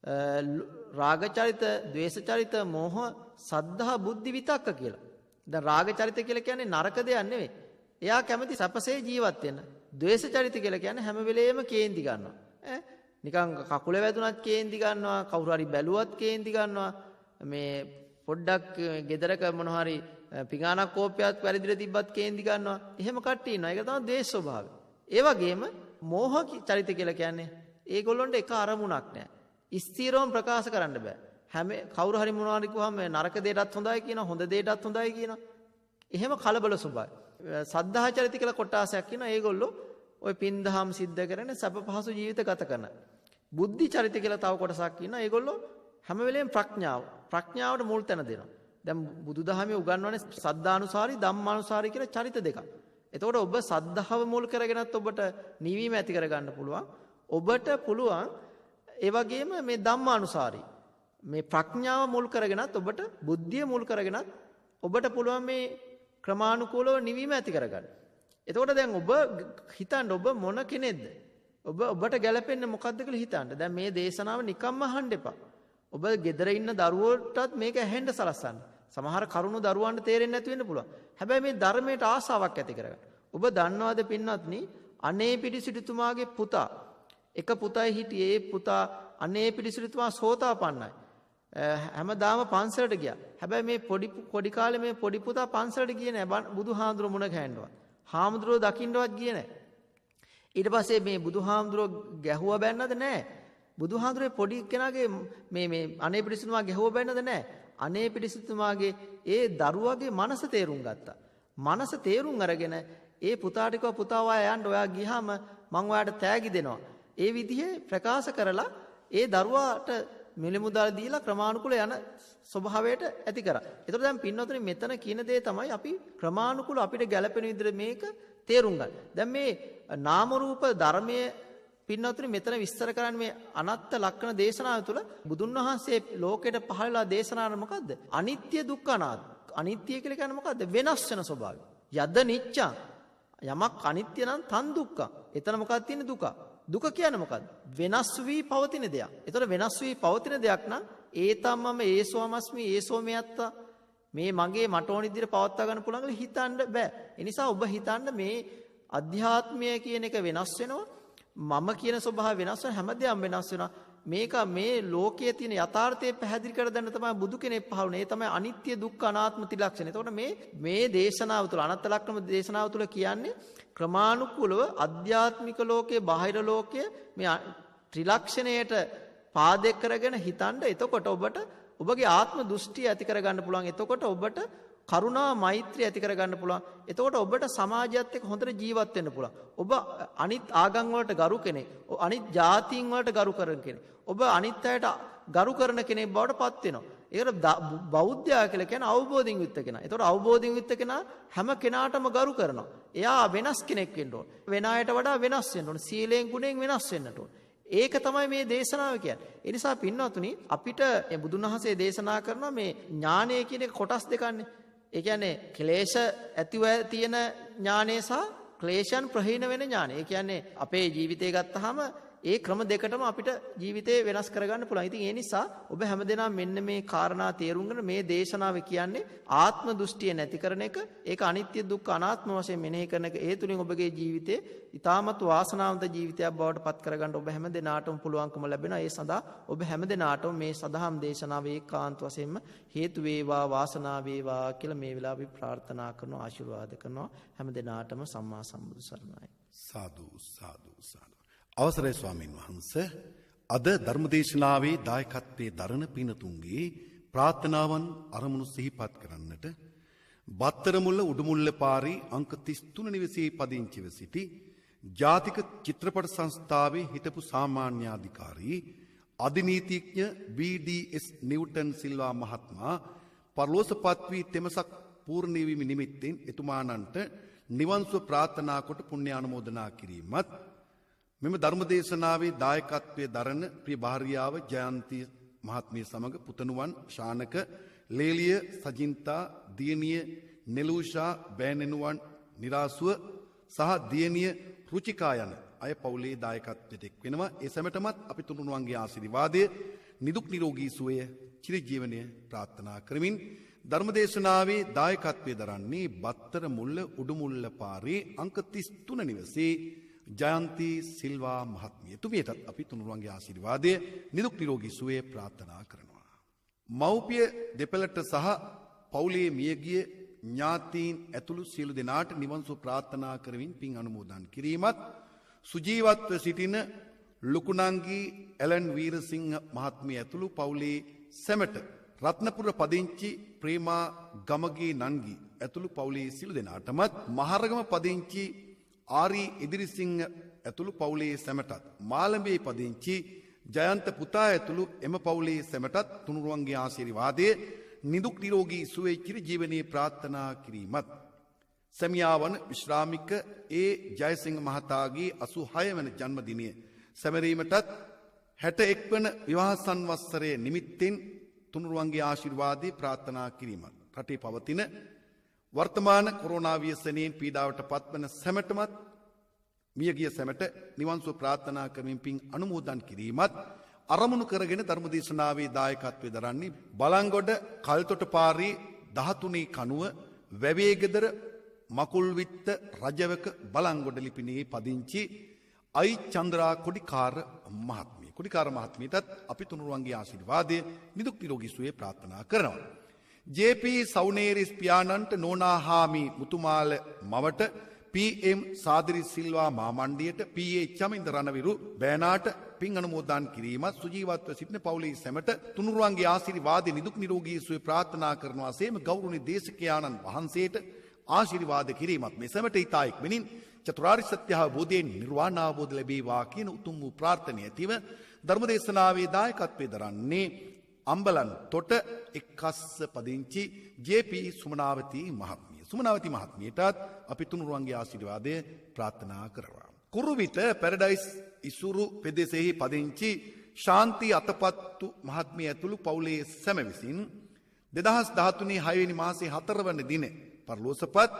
Speaker 3: රාග චරිත, ද්වේෂ චරිත, මෝහ, සද්ධා, බුද්ධි, විතක්ක කියලා. දැන් රාග චරිත කියලා කියන්නේ නරක දෙයක් නෙවෙයි. එයා කැමති සැපසේ ජීවත් වෙන්න. ද්වේෂ චරිත කියලා කියන්නේ හැම වෙලේම කේන්ති ගන්නවා. නිකන් කකුල වැදුනත් කේන්ති ගන්නවා, කවුරු හරි බැලුවත් කේන්ති ගන්නවා. මේ පොඩ්ඩක් ගෙදරක මොන හරි පිඟානක් කෝප්පයක් වැරදිලා තිබ්බත් කේන්ති ගන්නවා. එහෙම කට්ටිය ඉන්නවා. ඒක තමයි ද්වේෂ ස්වභාවය. ඒ වගේම මෝහ චරිත කියලා කියන්නේ ඒගොල්ලොන්ට එක අරමුණක් නැහැ. ස්ථිරවම ප්‍රකාශ කරන්න බෑ. කවුරු හරි මොනවා හරි කිව්වම නරක දෙයටත් හොඳයි කියනවා, හොඳ දෙයටත් හොඳයි කියනවා. එහෙම කලබල ස්වභාවය. සද්ධා චරිත කියලා කොටාසයක් කියනවා. ඒගොල්ලෝ ওই පින්දහම් සිද්ධ කරන සැප පහසු ජීවිත ගත කරන. බුද්ධි චරිත කියලා තව කොටසක් කියනවා. ඒගොල්ලෝ හැම වෙලේම ප්‍රඥාවට මුල් තැන දෙනවා. දැන් බුදුදහමේ උගන්වන්නේ සද්ධානුසාරී ධම්මානුසාරී කියලා චරිත දෙකක්. එතකොට ඔබ සද්ධාව මුල් කරගෙනත් ඔබට නිවීම ඇති කරගන්න පුළුවන්. ඔබට පුළුවන් ඒ වගේම මේ ධම්මානුසාරී මේ ප්‍රඥාව මුල් කරගෙනත් ඔබට බුද්ධිය මුල් කරගෙනත් ඔබට පුළුවන් මේ ක්‍රමානුකූලව නිවීම ඇති කරගන්න. එතකොට දැන් ඔබ හිතන්න ඔබ මොන කෙනෙක්ද? ඔබට ගැළපෙන්නේ මොකද්ද කියලා හිතන්න. දැන් මේ දේශනාව නිකම්ම අහන්න එපා. ඔබ ගෙදර ඉන්න දරුවෝටත් මේක ඇහෙන්න සලස්සන්න. සමහර කරුණු දරුවන්ට තේරෙන්නේ නැති වෙන්න පුළුවන්. හැබැයි මේ ධර්මයට ආසාවක් ඇති කරගන්න. ඔබ දන්නවද පින්වත්නි අනේ පිටිසිටුතුමාගේ පුතා එක පුතයි හිටියේ. ඒ පුතා අනේ පිටිසිටුතුමා සෝතාපන්නයි. හැමදාම පන්සලට ගියා. හැබැයි මේ පොඩි කාලේ මේ පොඩි පුතා පන්සලට ගියේ නැහැ. බුදුහාමුදුරුවෝ මුණ ගැහෙන්නවත්. හාමුදුරුවෝ දකින්නවත් ගියේ නැහැ. ඊට පස්සේ මේ බුදුහාමුදුරුවෝ ගැහුවා බැන්නද නැහැ. බුදුහාමුදුරුවෝ පොඩි කෙනාගේ මේ අනේ පිටිසිටුතුමා ගැහුවා බැන්නද නැහැ. අනේ පිටිසිටුතුමාගේ ඒ දරුවාගේ මනස තේරුම් ගත්තා. මනස තේරුම් අරගෙන ඒ පුතාට කිව්වා පුතා ඔයා යන්න. ඔයා ගියාම මම ඔයාට තෑගි දෙනවා. ඒ විදිහේ ප්‍රකාශ කරලා ඒ දරුවාට මිලමුදල් දීලා ක්‍රමානුකූල යන ස්වභාවයට ඇති කරා. ඒතර දැන් පින්නතුනේ මෙතන කියන දේ තමයි අපි ක්‍රමානුකූල අපිට ගැළපෙන විදිහට මේක තේරුම් ගන්න. දැන් මේ නාම රූප ධර්මයේ පින්නතුනේ මෙතන විස්තර කරන්නේ මේ අනත්ත් ලක්ෂණ දේශනාව තුළ බුදුන් වහන්සේ ලෝකෙට පහළලා දේශනාන මොකද්ද? අනිත්‍ය දුක්ඛ අනාත්ම. අනිත්‍ය කියලා කියන්නේ මොකද්ද? වෙනස් වෙන ස්වභාවය. යද නිච්චං. යමක් අනිත්‍ය නම් තන් දුක්ඛ. එතන මොකක්ද තියෙන්නේ? දුක. දුක කියන්නේ මොකද්ද? වෙනස් වී පවතින දෙයක්. ඒතර වෙනස් වී පවතින දෙයක් නම් ඒතම්මම ඒසෝමස්මි ඒසෝමයත්තා මේ මගේ මට ඕන විදිහට පවත්වා ගන්න පුළුවන් කියලා හිතන්න බෑ. ඒ නිසා ඔබ හිතන්න මේ අධ්‍යාත්මය කියන එක වෙනස් වෙනවා. මම කියන ස්වභාවය වෙනස් වෙන හැමදේම වෙනස් වෙනවා. මේක මේ ලෝකයේ තියෙන යථාර්ථය පැහැදිලි කර දෙන්න තමයි බුදු කෙනෙක් පහළ වුණේ. ඒ තමයි අනිත්‍ය දුක්ඛ අනාත්ම ත්‍රිලක්ෂණ. එතකොට මේ දේශනාව තුළ අනත්ත ලක්ෂණ දේශනාව තුළ කියන්නේ ක්‍රමානුකූලව අධ්‍යාත්මික ලෝකයේ බාහිර ලෝකයේ මේ ත්‍රිලක්ෂණයට පාදයක් කරගෙන හිතන්න. එතකොට ඔබට ඔබගේ ආත්ම දෘෂ්ටිය ඇති කරගන්න පුළුවන්. එතකොට ඔබට කරුණා මෛත්‍රිය ඇති කරගන්න පුළුවන්. එතකොට ඔබට සමාජයත් එක්ක හොඳට ජීවත් වෙන්න පුළුවන්. ඔබ අනිත් ආගම් වලට ගරු කෙනෙක්, අනිත් ජාතීන් වලට ගරු කරන කෙනෙක්, ඔබ අනිත් අයට ගරු කරන කෙනෙක් බවට පත් වෙනවා. ඒකට බෞද්ධයා කියලා කියන්නේ අවබෝධයෙන් යුක්ත කෙනා. ඒතකොට අවබෝධයෙන් යුක්ත කෙනා හැම කෙනාටම ගරු කරනවා. එයා වෙනස් කෙනෙක් වෙන්න ඕන. වෙන අයට වඩා වෙනස් වෙන්න ඕන. සීලයෙන් ගුණයෙන් වෙනස් වෙන්නට ඕන. ඒක තමයි මේ දේශනාව කියන්නේ. ඒ නිසා පින්වතුනි අපිට බුදුන් වහන්සේ දේශනා කරනවා මේ ඥානය කියන එක කොටස් දෙකන්නේ. ඒ කියන්නේ ක්ලේශ ඇතිව තියෙන ඥානය සහ ක්ලේශයන් ප්‍රහීන වෙන ඥානය. ඒ කියන්නේ අපේ ජීවිතය ගත්තාම ඒ ක්‍රම දෙකටම අපිට ජීවිතේ වෙනස් කරගන්න පුළුවන්. ඉතින් ඒ නිසා ඔබ හැමදෙනාම මෙන්න මේ කාරණා තේරුම් ගන්න මේ දේශනාව කියන්නේ ආත්ම දෘෂ්ටිය නැති කරන එක, ඒක අනිත්‍ය දුක්ඛ අනාත්ම වශයෙන් මෙනෙහි කරන එක. ඒ තුලින් ඔබගේ ජීවිතේ ඊ타මත් වාසනාවන්ත ජීවිතයක් බවට පත් කරගන්න ඔබ හැමදෙනාටම පුළුවන්කම ලැබෙනවා. ඒ සඳහා ඔබ හැමදෙනාටම මේ සදහම් දේශනාව ඒකාන්ත වශයෙන්ම හේතු වේවා වාසනාව වේවා කියලා මේ වෙලාවේ ප්‍රාර්ථනා කරනවා, ආශිර්වාද කරනවා. හැමදෙනාටම සම්මා සම්බුදු සරණයි.
Speaker 2: සාදු සාදු සාදු. අවසරයි ස්වාමීන් වහන්ස, අද ධර්මදේශනාවේ දායකත්වයේ දරණ පිනතුන්ගේ ප්‍රාර්ථනාවන් අරමුණු සිහිපත් කරන්නට බත්තරමුල්ල උඩුමුල්ල පාරේ අංක 33 නිවසේ පදිංචිව සිටි ජාතික චිත්‍රපට සංස්ථාවේ හිටපු සාමාන්‍යාධිකාරී අධිනීතිඥ BDS නිව්ටන් සිල්වා මහත්මයා පරලෝසපත් වී තෙමසක් පූර්ණ වීම නිමිත්තෙන් එතුමාණන්ට නිවන්සුව ප්‍රාර්ථනා කොට පුණ්‍ය ආනුමෝදනා කිරීමත් මෙම ධර්මදේශනාවේ දායකත්වයේ දරන ප්‍රිය භාර්යාව ජයන්ති මහත්මිය සමග පුතණුවන් ශානක, ලේලිය, සජින්තා, දියණිය නෙලූෂා, බෑණෙනුවන් නිරාසුව සහ දියණිය රුචිකා යන අය පවුලේ දායකත්වයට එක් වෙනවා. ඒ සැමටමත් අපි තුනුරුවන්ගේ ආශිර්වාදය, නිදුක් නිරෝගී සුවය, චිරජීවනය ප්‍රාර්ථනා කරමින් ධර්මදේශනාවේ දායකත්වයේ දරන්නේ බත්තර මුල්ල උඩුමුල්ල පාරේ අංක 33 නිවසේ ජයන්ති සිල්වා මහත්මිය. එතුමියටත් අපි තුනුරුවන්ගේ ආශිර්වාදය, නිදුක් නිරෝගී සුවය ප්‍රාර්ථනා කරනවා. මව්පිය දෙපළට සහ පවුලේ මියගිය ඥාතීන් ඇතුළු සියලු දෙනාට නිවන් සුව ප්‍රාර්ථනා කරමින් පින් අනුමෝදන් කිරීමත්, සුජීවත්ව සිටින ලුකුණංගී ඇලන් වීරසිංහ මහත්මිය ඇතුළු පවුලේ සැමට, රත්නපුර පදිංචි ප්‍රේමා ගමගේ නංගි ඇතුළු පවුලේ සියලු දෙනාටමත්, මහරගම පදිංචි ආරී ඉදිරිසිංහ ඇතුළු පවුලේ සැමටත්, මාළඹේ පදිංචි ජයන්ත පුතා ඇතුළු එම පවුලේ සැමටත් තුනුරුවන්ගේ ආශිර්වාදය, නිදුක් නිරෝගී සුවය චිරජීවනයේ ප්‍රාර්ථනා කිරීමත්, සැමියා වන විශ්‍රාමික ජයසිංහ මහතාගේ 86 වන ජන්මදිනය සැමරීමටත් 61 වන විවාහ සංවත්සරය නිමිත්තෙන් තුනුරුවන්ගේ ආශිර්වාදය ප්‍රාර්ථනා කිරීමත්, රටේ පවතින වර්තමාන කොරෝනා ව්‍යසනයෙන් පීඩාවට පත්වන සැමටමත්, මියගිය සැමට නිවන් සුව ප්‍රාර්ථනා කරමින් පින් අනුමෝදන් කිරීමත් අරමුණු කරගෙන ධර්මදේශනාවේ දායකත්වයේ දරන්නේ බලංගොඩ කල්තොට පාරේ 13 කනුව වැවේගෙදර මකුල්විත්ත රජවක බලංගොඩ ලිපිනේ පදිංචි අයි චන්ද්‍රා කොඩිකාර මහත්මිය. කොඩිකාර මහත්මියටත් අපි තුනුරුවන්ගේ ආශිර්වාදය, නිදුක් නිරෝගී සුවය ප්‍රාර්ථනා කරනවා. JP සෞනේරිස් පියාණන්ට, නෝනාහාමි මුතුමාල මවට, PM සාදිරි සිල්වා මාමණ්ඩියට, PA චමින්ද රණවිරු බෑනාට පින් අනුමෝදන් කිරීමත්, සුජීවත්ව සිටින පවුලේ සැමට තුනුරුවන්ගේ ආශිර්වාදය, නිදුක් නිරෝගී සුවය ප්‍රාර්ථනා කරනවා. සේම ගෞරවනීය දේශකයාණන් වහන්සේට ආශිර්වාද කිරීමත් මේ සැමට ඊතා ඉක්මනින් චතුරාර්ය සත්‍ය අවබෝධයෙන් නිර්වාණ අවබෝධ ලැබේවා කියන උතුම් වූ ප්‍රාර්ථනය ඇතිව ධර්මදේශනාවේ දායකත්වයේ දරන්නේ අම්බලන් තොට එක්කස්ස පදිංචි JP සුමනාවති මහත්මිය. සුමනාවති මහත්මියටත් අපි තුනුරුවන්ගේ ආශිර්වාදය ප්‍රාර්ථනා කරනවා. කුරුවිට පැරඩයිස් ඉසුරු පෙදෙසෙහි පදිංචි ශාන්ති අතපත්තු මහත්මිය ඇතුළු පවුලේ සැම විසින් 2013 6 වෙනි මාසයේ 4 වන දින පරලෝසපත්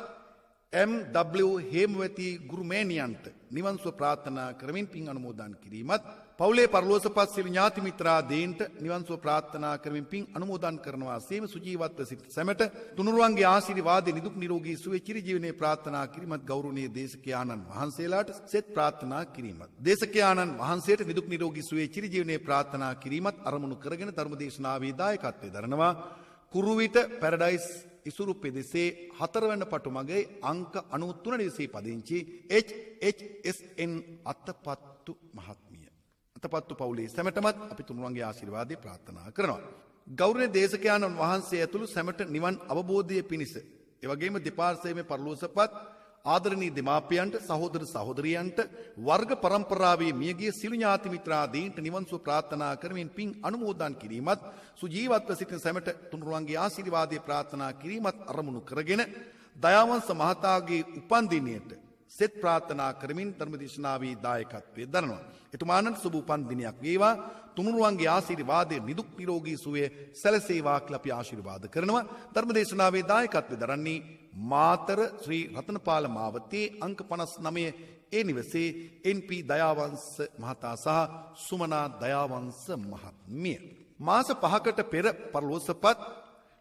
Speaker 2: MW හේමවති ගුරුමෑණියන්ට නිවන් සුව ප්‍රාර්ථනා කරමින් පින් අනුමෝදන් කිරීමත්, පවුලේ පරලෝසපත් සියලු ඥාති මිත්‍රාදීන්ට නිවන් සුව ප්‍රාර්ථනා කරමින් පින් අනුමෝදන් කරනවා. සේම සුජීවත්ව සිට සැමට තුනුරුවන්ගේ ආශිර්වාදයෙන් නිදුක් නිරෝගී සුවය චිරජීවනයේ ප්‍රාර්ථනා කිරීමත් ගෞරවනීය දේශකයාණන් වහන්සේලාට සෙත් ප්‍රාර්ථනා කිරීමත්. දේශකයාණන් වහන්සේට නිදුක් නිරෝගී සුවය චිරජීවනයේ ප්‍රාර්ථනා කිරීමත් අරමුණු කරගෙන ධර්මදේශනාවේ දායකත්වයේ දරනවා. කුරුවිට පැරඩයිස් ඉසුරු පෙදෙසේ 4 වන පටු මගේ අංක 93 නිවසේ පදිංචි HHSN අත්තපත්තු මහත්මිය. අත්තපත්තු පවුලේ සැමටමත් අපි තුනුරුවන්ගේ ආශිර්වාදය ප්‍රාර්ථනා කරනවා. ගෞරවනීය දේශකයාණන් වහන්සේ ඇතුළු සැමට නිවන් අවබෝධය පිණිස එවැගේම දෙපාර්ශ්වයේ පරලෝසපත් ආදරණීය දෙමාපියන්ට සහෝදර සහෝදරියන්ට වර්ග පරම්පරාවේ මියගිය සිළු ඥාති මිත්‍රාදීන්ට නිවන් සුව ප්‍රාර්ථනා කරමින් පින් අනුමෝදන් කිරීමත් සුජීවත්ව සිටින සැමට තුනුරුවන්ගේ ආශිර්වාදය ප්‍රාර්ථනා කිරීමත් අරමුණු කරගෙන දයාවංශ මහතාගේ උපන්දිනයට සෙත් ප්‍රාර්ථනා කරමින් ධර්මදේශනාවේ දායකත්වයේ දරනවා. එතුමාණන් සුබ උපන්දිනයක් වේවා. තුනුරුවන්ගේ ආශිර්වාදයේ නිදුක් නිරෝගී සුවය සැලසේවා කියලා අපි ආශිර්වාද කරනවා. ධර්මදේශනාවේ දායකත්වයේ දරන්නේ මාතර ශ්‍රී රතනපාල මාවතේ අංක 59 ඒ නිවසේ NP දයාවංශ මහතා සහ සුමනා දයාවංශ මහත්මිය. මාස 5කට පෙර පරලෝසපත්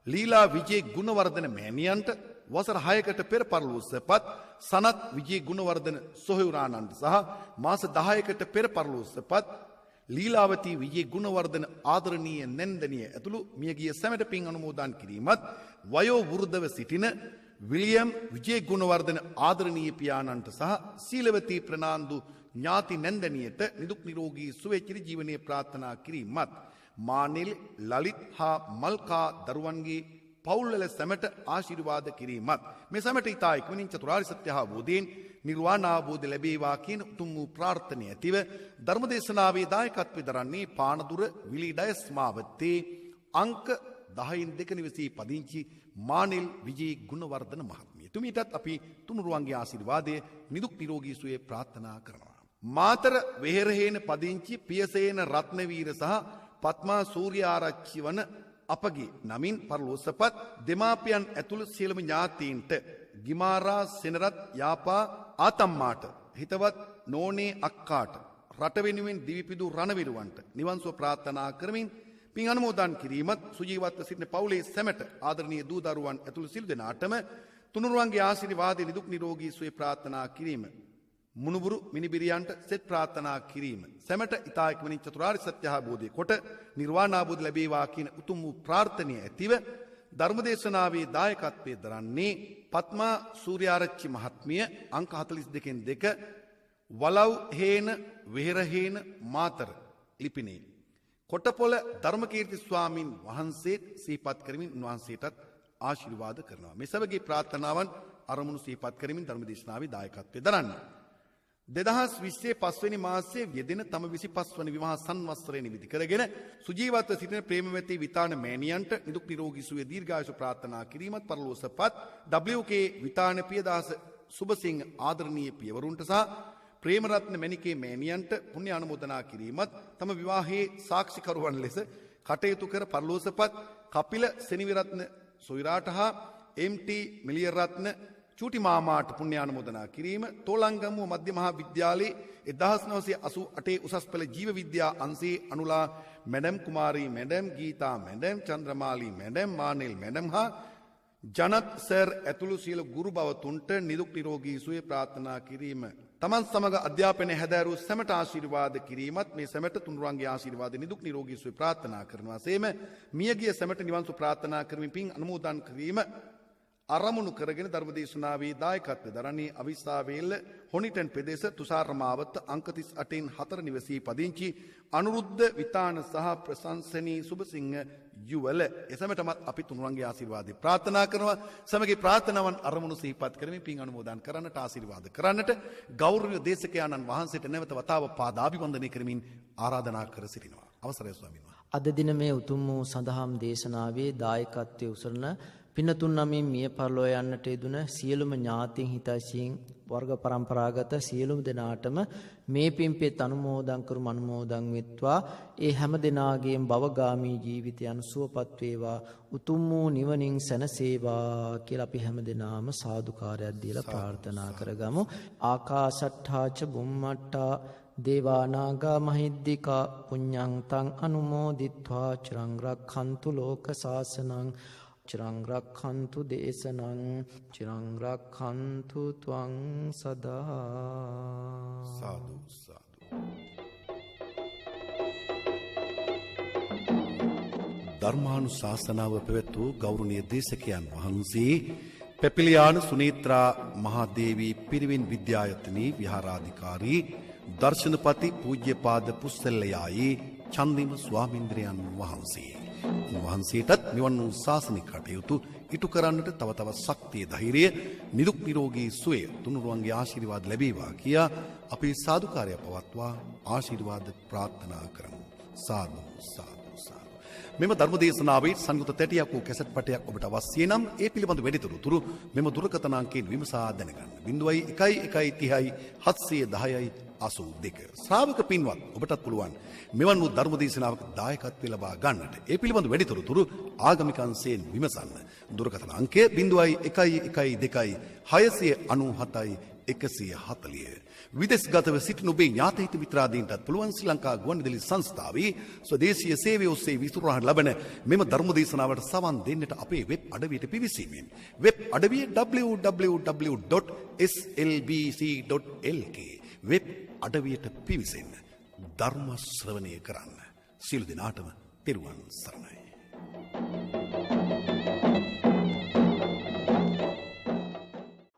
Speaker 2: ලීලා විජේ ගුණවර්ධන මෑණියන්ට වසර 6කට පෙර පරලෝසපත් සනත් විජේ ගුණවර්ධන සොහොයුරානන්ද සහ මාස 10කට පෙර පරලෝසපත් ලීලාවතී විජේ ගුණවර්ධන ආදරණීය නැන්දනිය ඇතුළු මියගිය සැමට පින් අනුමෝදන් කිරීමත් වයෝ වෘද්ධව සිටින විලියම් විජේ ගුණවර්ධන ආදරණීය පියාණන්ට සහ සීලවතී ප්‍රනාන්දු ඥාති නැන්දනියට නිදුක් නිරෝගී සුවය චිරජීවනයේ ප්‍රාර්ථනා කිරීමත් මානෙල් ලලිත් හා මල්කා දරුවන්ගේ පවුල්වල සැමට ආශිර්වාද කිරීමත් මේ සැමට ඉතා ඉක්මනින් චතුරාර්ය සත්‍ය අවබෝධයෙන් නිර්වාණ අවබෝධ ලැබේවා කියන උතුම් වූ ප්‍රාර්ථනය ඇතිව ධර්මදේශනාවේ දායකත්වයේ දරන්නේ පානදුර විලිඩයස් මාවතේ අංක 10 නිවසේ පදිංචි මානෙල් විජේ ගුණවර්ධන මහත්මිය. තුමීටත් අපි තුනුරුවන්ගේ ආශිර්වාදය නිදුක් නිරෝගී සුවය ප්‍රාර්ථනා කරනවා. මාතර වෙහෙරහේන පදිංචි පියසේන රත්නවීර සහ පත්මා සූර්යාරච්චි වන අපගේ නමින් පරලෝසපත් දෙමාපියන් ඇතුළු සියලුම ඥාතීන්ට ගිමාරා සෙනරත් යාපා ආතම්මාට හිතවත් නෝනේ අක්කාට රට වෙනුවෙන් දිවිපිදු රණවිරුවන්ට නිවන් සුව ප්‍රාර්ථනා කරමින් පින් අනුමෝදන් කිරීමත් සුජීවත්ව සිටින පවුලේ සැමට ආදරණීය දූ දරුවන් ඇතුළු සිළු දෙනාටම තුනුරුවන්ගේ ආශිර්වාදයේ නිදුක් නිරෝගී සුවය ප්‍රාර්ථනා කිරීම මුණුබුරු මිනිබිරියන්ට සෙත් ප්‍රාර්ථනා කිරීම සැමට ඉතා ඉක්මනින් චතුරාර්ය සත්‍ය අවබෝධය කොට නිර්වාණ අවබෝධ ලැබේවා කියන උතුම් වූ ප්‍රාර්ථනය ඇතිව ධර්මදේශනාවේ දායකත්වයේ දරන්නේ පත්මා සූර්යාරච්චි මහත්මිය අංක 42 වලව් හේන වෙහෙරහේන මාතර ලිපිනේ කොටපොළ ධර්මකීර්ති ස්වාමින් වහන්සේ සිහිපත් කරමින් උන්වහන්සේටත් ආශිර්වාද කරනවා. මේ සබගේ ප්‍රාර්ථනාවන් අරමුණු සිහිපත් කරමින් ධර්මදේශනාවේ දායකත්වයේ දරන්නේ 2020 පස්වෙනි මාසයේ යෙදෙන තම 25 වන විවාහ සංවත්සරය නිමිති කරගෙන සුජීවත්ව සිටින ප්‍රේමවතී විතාන මෑණියන්ට නිදුක් නිරෝගී සුවය දීර්ඝායුෂ ප්‍රාර්ථනා කිරීමත් පරලෝසපත් WK විතාන පියදාස සුබසිංහ ආදරණීය පියවරුන්ට සහ ප්‍රේමරත්න මණිකේ මෑණියන්ට පුණ්‍ය අනුමෝදනා කිරීමත් තම විවාහයේ සාක්ෂිකරුවන් ලෙස කටයුතු කර පරලෝසපත් කපිල සෙනවිරත්න සොයිරාට හා MT මිලියරත්න චූටි මාමාට පුණ්‍යානුමෝදනා කිරීම තෝලංගමුව මධ්‍ය මහා විද්‍යාලයේ 1988 උසස් පෙළ ජීව විද්‍යා අංශයේ අනුලා මැඩම් කුමාරී මැඩම් ගීතා මැඩම් චන්ද්‍රමාලී මැඩම් මානෙල් මැඩම් හා ජනත් සර් ඇතුළු සියලු ගුරු භවතුන්ට නිදුක් නිරෝගී සුවය ප්‍රාර්ථනා කිරීම තමන් සමග අධ්‍යාපනය හැදෑරූ සැමට ආශිර්වාද කිරීමත් මේ සැමට තුනුරුවන්ගේ ආශිර්වාද නිදුක් නිරෝගී සුවය ප්‍රාර්ථනා කරනවා සේම මියගිය සැමට නිවන් සුව ප්‍රාර්ථනා කරමින් පින් අනුමෝදන් කිරීම අරමුණු කරගෙන ධර්මදේශනාවේ දායකත්වයේ දරන්නේ අවිස්සාවේල්ල හොනිටන් පෙදෙස තුෂාරමාවත අංක 38න් 4 නිවසේ පදිංචි අනුරුද්ධ විතාන සහ ප්‍රශංසනී සුබසිංහ යුවල එසමටමත් අපි තුනුරුවන්ගේ ආශිර්වාදය ප්‍රාර්ථනා කරනවා. සමගී ප්‍රාර්ථනාවන් අරමුණු සිහිපත් කරමින් පින් අනුමෝදන් කරන්නට ආශිර්වාද කරන්නට ගෞරවනීය දේශකයාණන් වහන්සේට නැවත වතාව පාදාභිවන්දනය කරමින් ආරාධනා කර සිටිනවා. අවසරයි ස්වාමීන් වහන්සේ.
Speaker 3: අද දින මේ උතුම් වූ සදහම් දේශනාවේ දායකත්වයේ උසරන පින්නතුන් නමින් මිය පරලෝ යන්නට යෙදුන සියලුම ඥාතීන් හිතයිසින් වර්ග පරම්පරාගත සියලුම දෙනාටම මේ පින්පෙත් අනුමෝදන් කරුම අනුමෝදන් වෙත්වා ඒ හැම දෙනාගේම භවගාමී ජීවිතයන් සුවපත් වේවා උතුම් වූ නිවනින් සැනසේවා කියලා අපි හැම දෙනාම සාදුකාරයක් දීලා ප්‍රාර්ථනා කරගමු. ආකාශට්ඨාච බුම්මට්ඨා දේවානාගා මහිද්దికා පුඤ්ඤන්තං අනුමෝදිත්වා චිරං රක්ඛන්තු ලෝක සාසනං චිරං රක්ඛන්තු දේශනං චිරං රක්ඛන්තු ත්වං සදා.
Speaker 2: සාදු සාදු. ධර්මානුශාසනාව පැවැත් වූ ගෞරවනීය දේශකයන් වහන්සේ පෙපිලියාන සුනේත්‍රා මහදේවී පිරිවෙන් විද්‍යායතනයේ විහාරාධිකාරී දර්ශනපති පූජ්‍යපාද පුස්සල්ලයායේ චන්දිම ස්වාමීන්ද්‍රයන් වහන්සේ. උන්වහන්සේටත් මෙවන් වූ ශාසනික කටයුතු ඉටු කරන්නට තව තවත් ශක්තිය ධෛර්යය නිදුක් නිරෝගී සුවය තුනුරුවන්ගේ ආශිර්වාද ලැබේවා කියා අපි සාදුකාරය පවත්වා ආශිර්වාද ප්‍රාර්ථනා කරමු. සාදු සාදු. මෙම ධර්මදේශනාවේ සංයුත තැටියක් වූ කැසට් පටයක් ඔබට අවශ්‍ය නම් ඒ පිළිබඳ වැඩිදුරතුරු මෙම දුරකථන අංකයෙන් විමසා දැනගන්න. 011130 710 82. ශ්‍රාවක පින්වත් ඔබටත් පුළුවන් මෙවන් වූ ධර්මදේශනාවක දායකත්වය ලබා ගන්නට. ඒ පිළිබඳ වැඩිදුරතුරු ආගමික අංශයෙන් විමසන්න. දුරකථන අංකය 0112 697 140. විදේශගතව සිටින ඔබේ ඥාතීත මිත්‍රාදීන්ටත් පුළුවන් ශ්‍රී ලංකා ගුවන්විදුලි සංස්ථාවේ ස්වදේශීය සේවය ඔස්සේ විසුරුවන ලබන මෙම ධර්මදේශනාවට සවන් දෙන්නට අපේ වෙබ් අඩවියට පිවිසීමෙන් වෙබ් අඩවිය www.slbc.lk වෙබ් අඩවියට පිවිසෙන්න ධර්ම ශ්‍රවණය කරන්න. සියලු දෙනාටම තෙරුවන් සරණයි.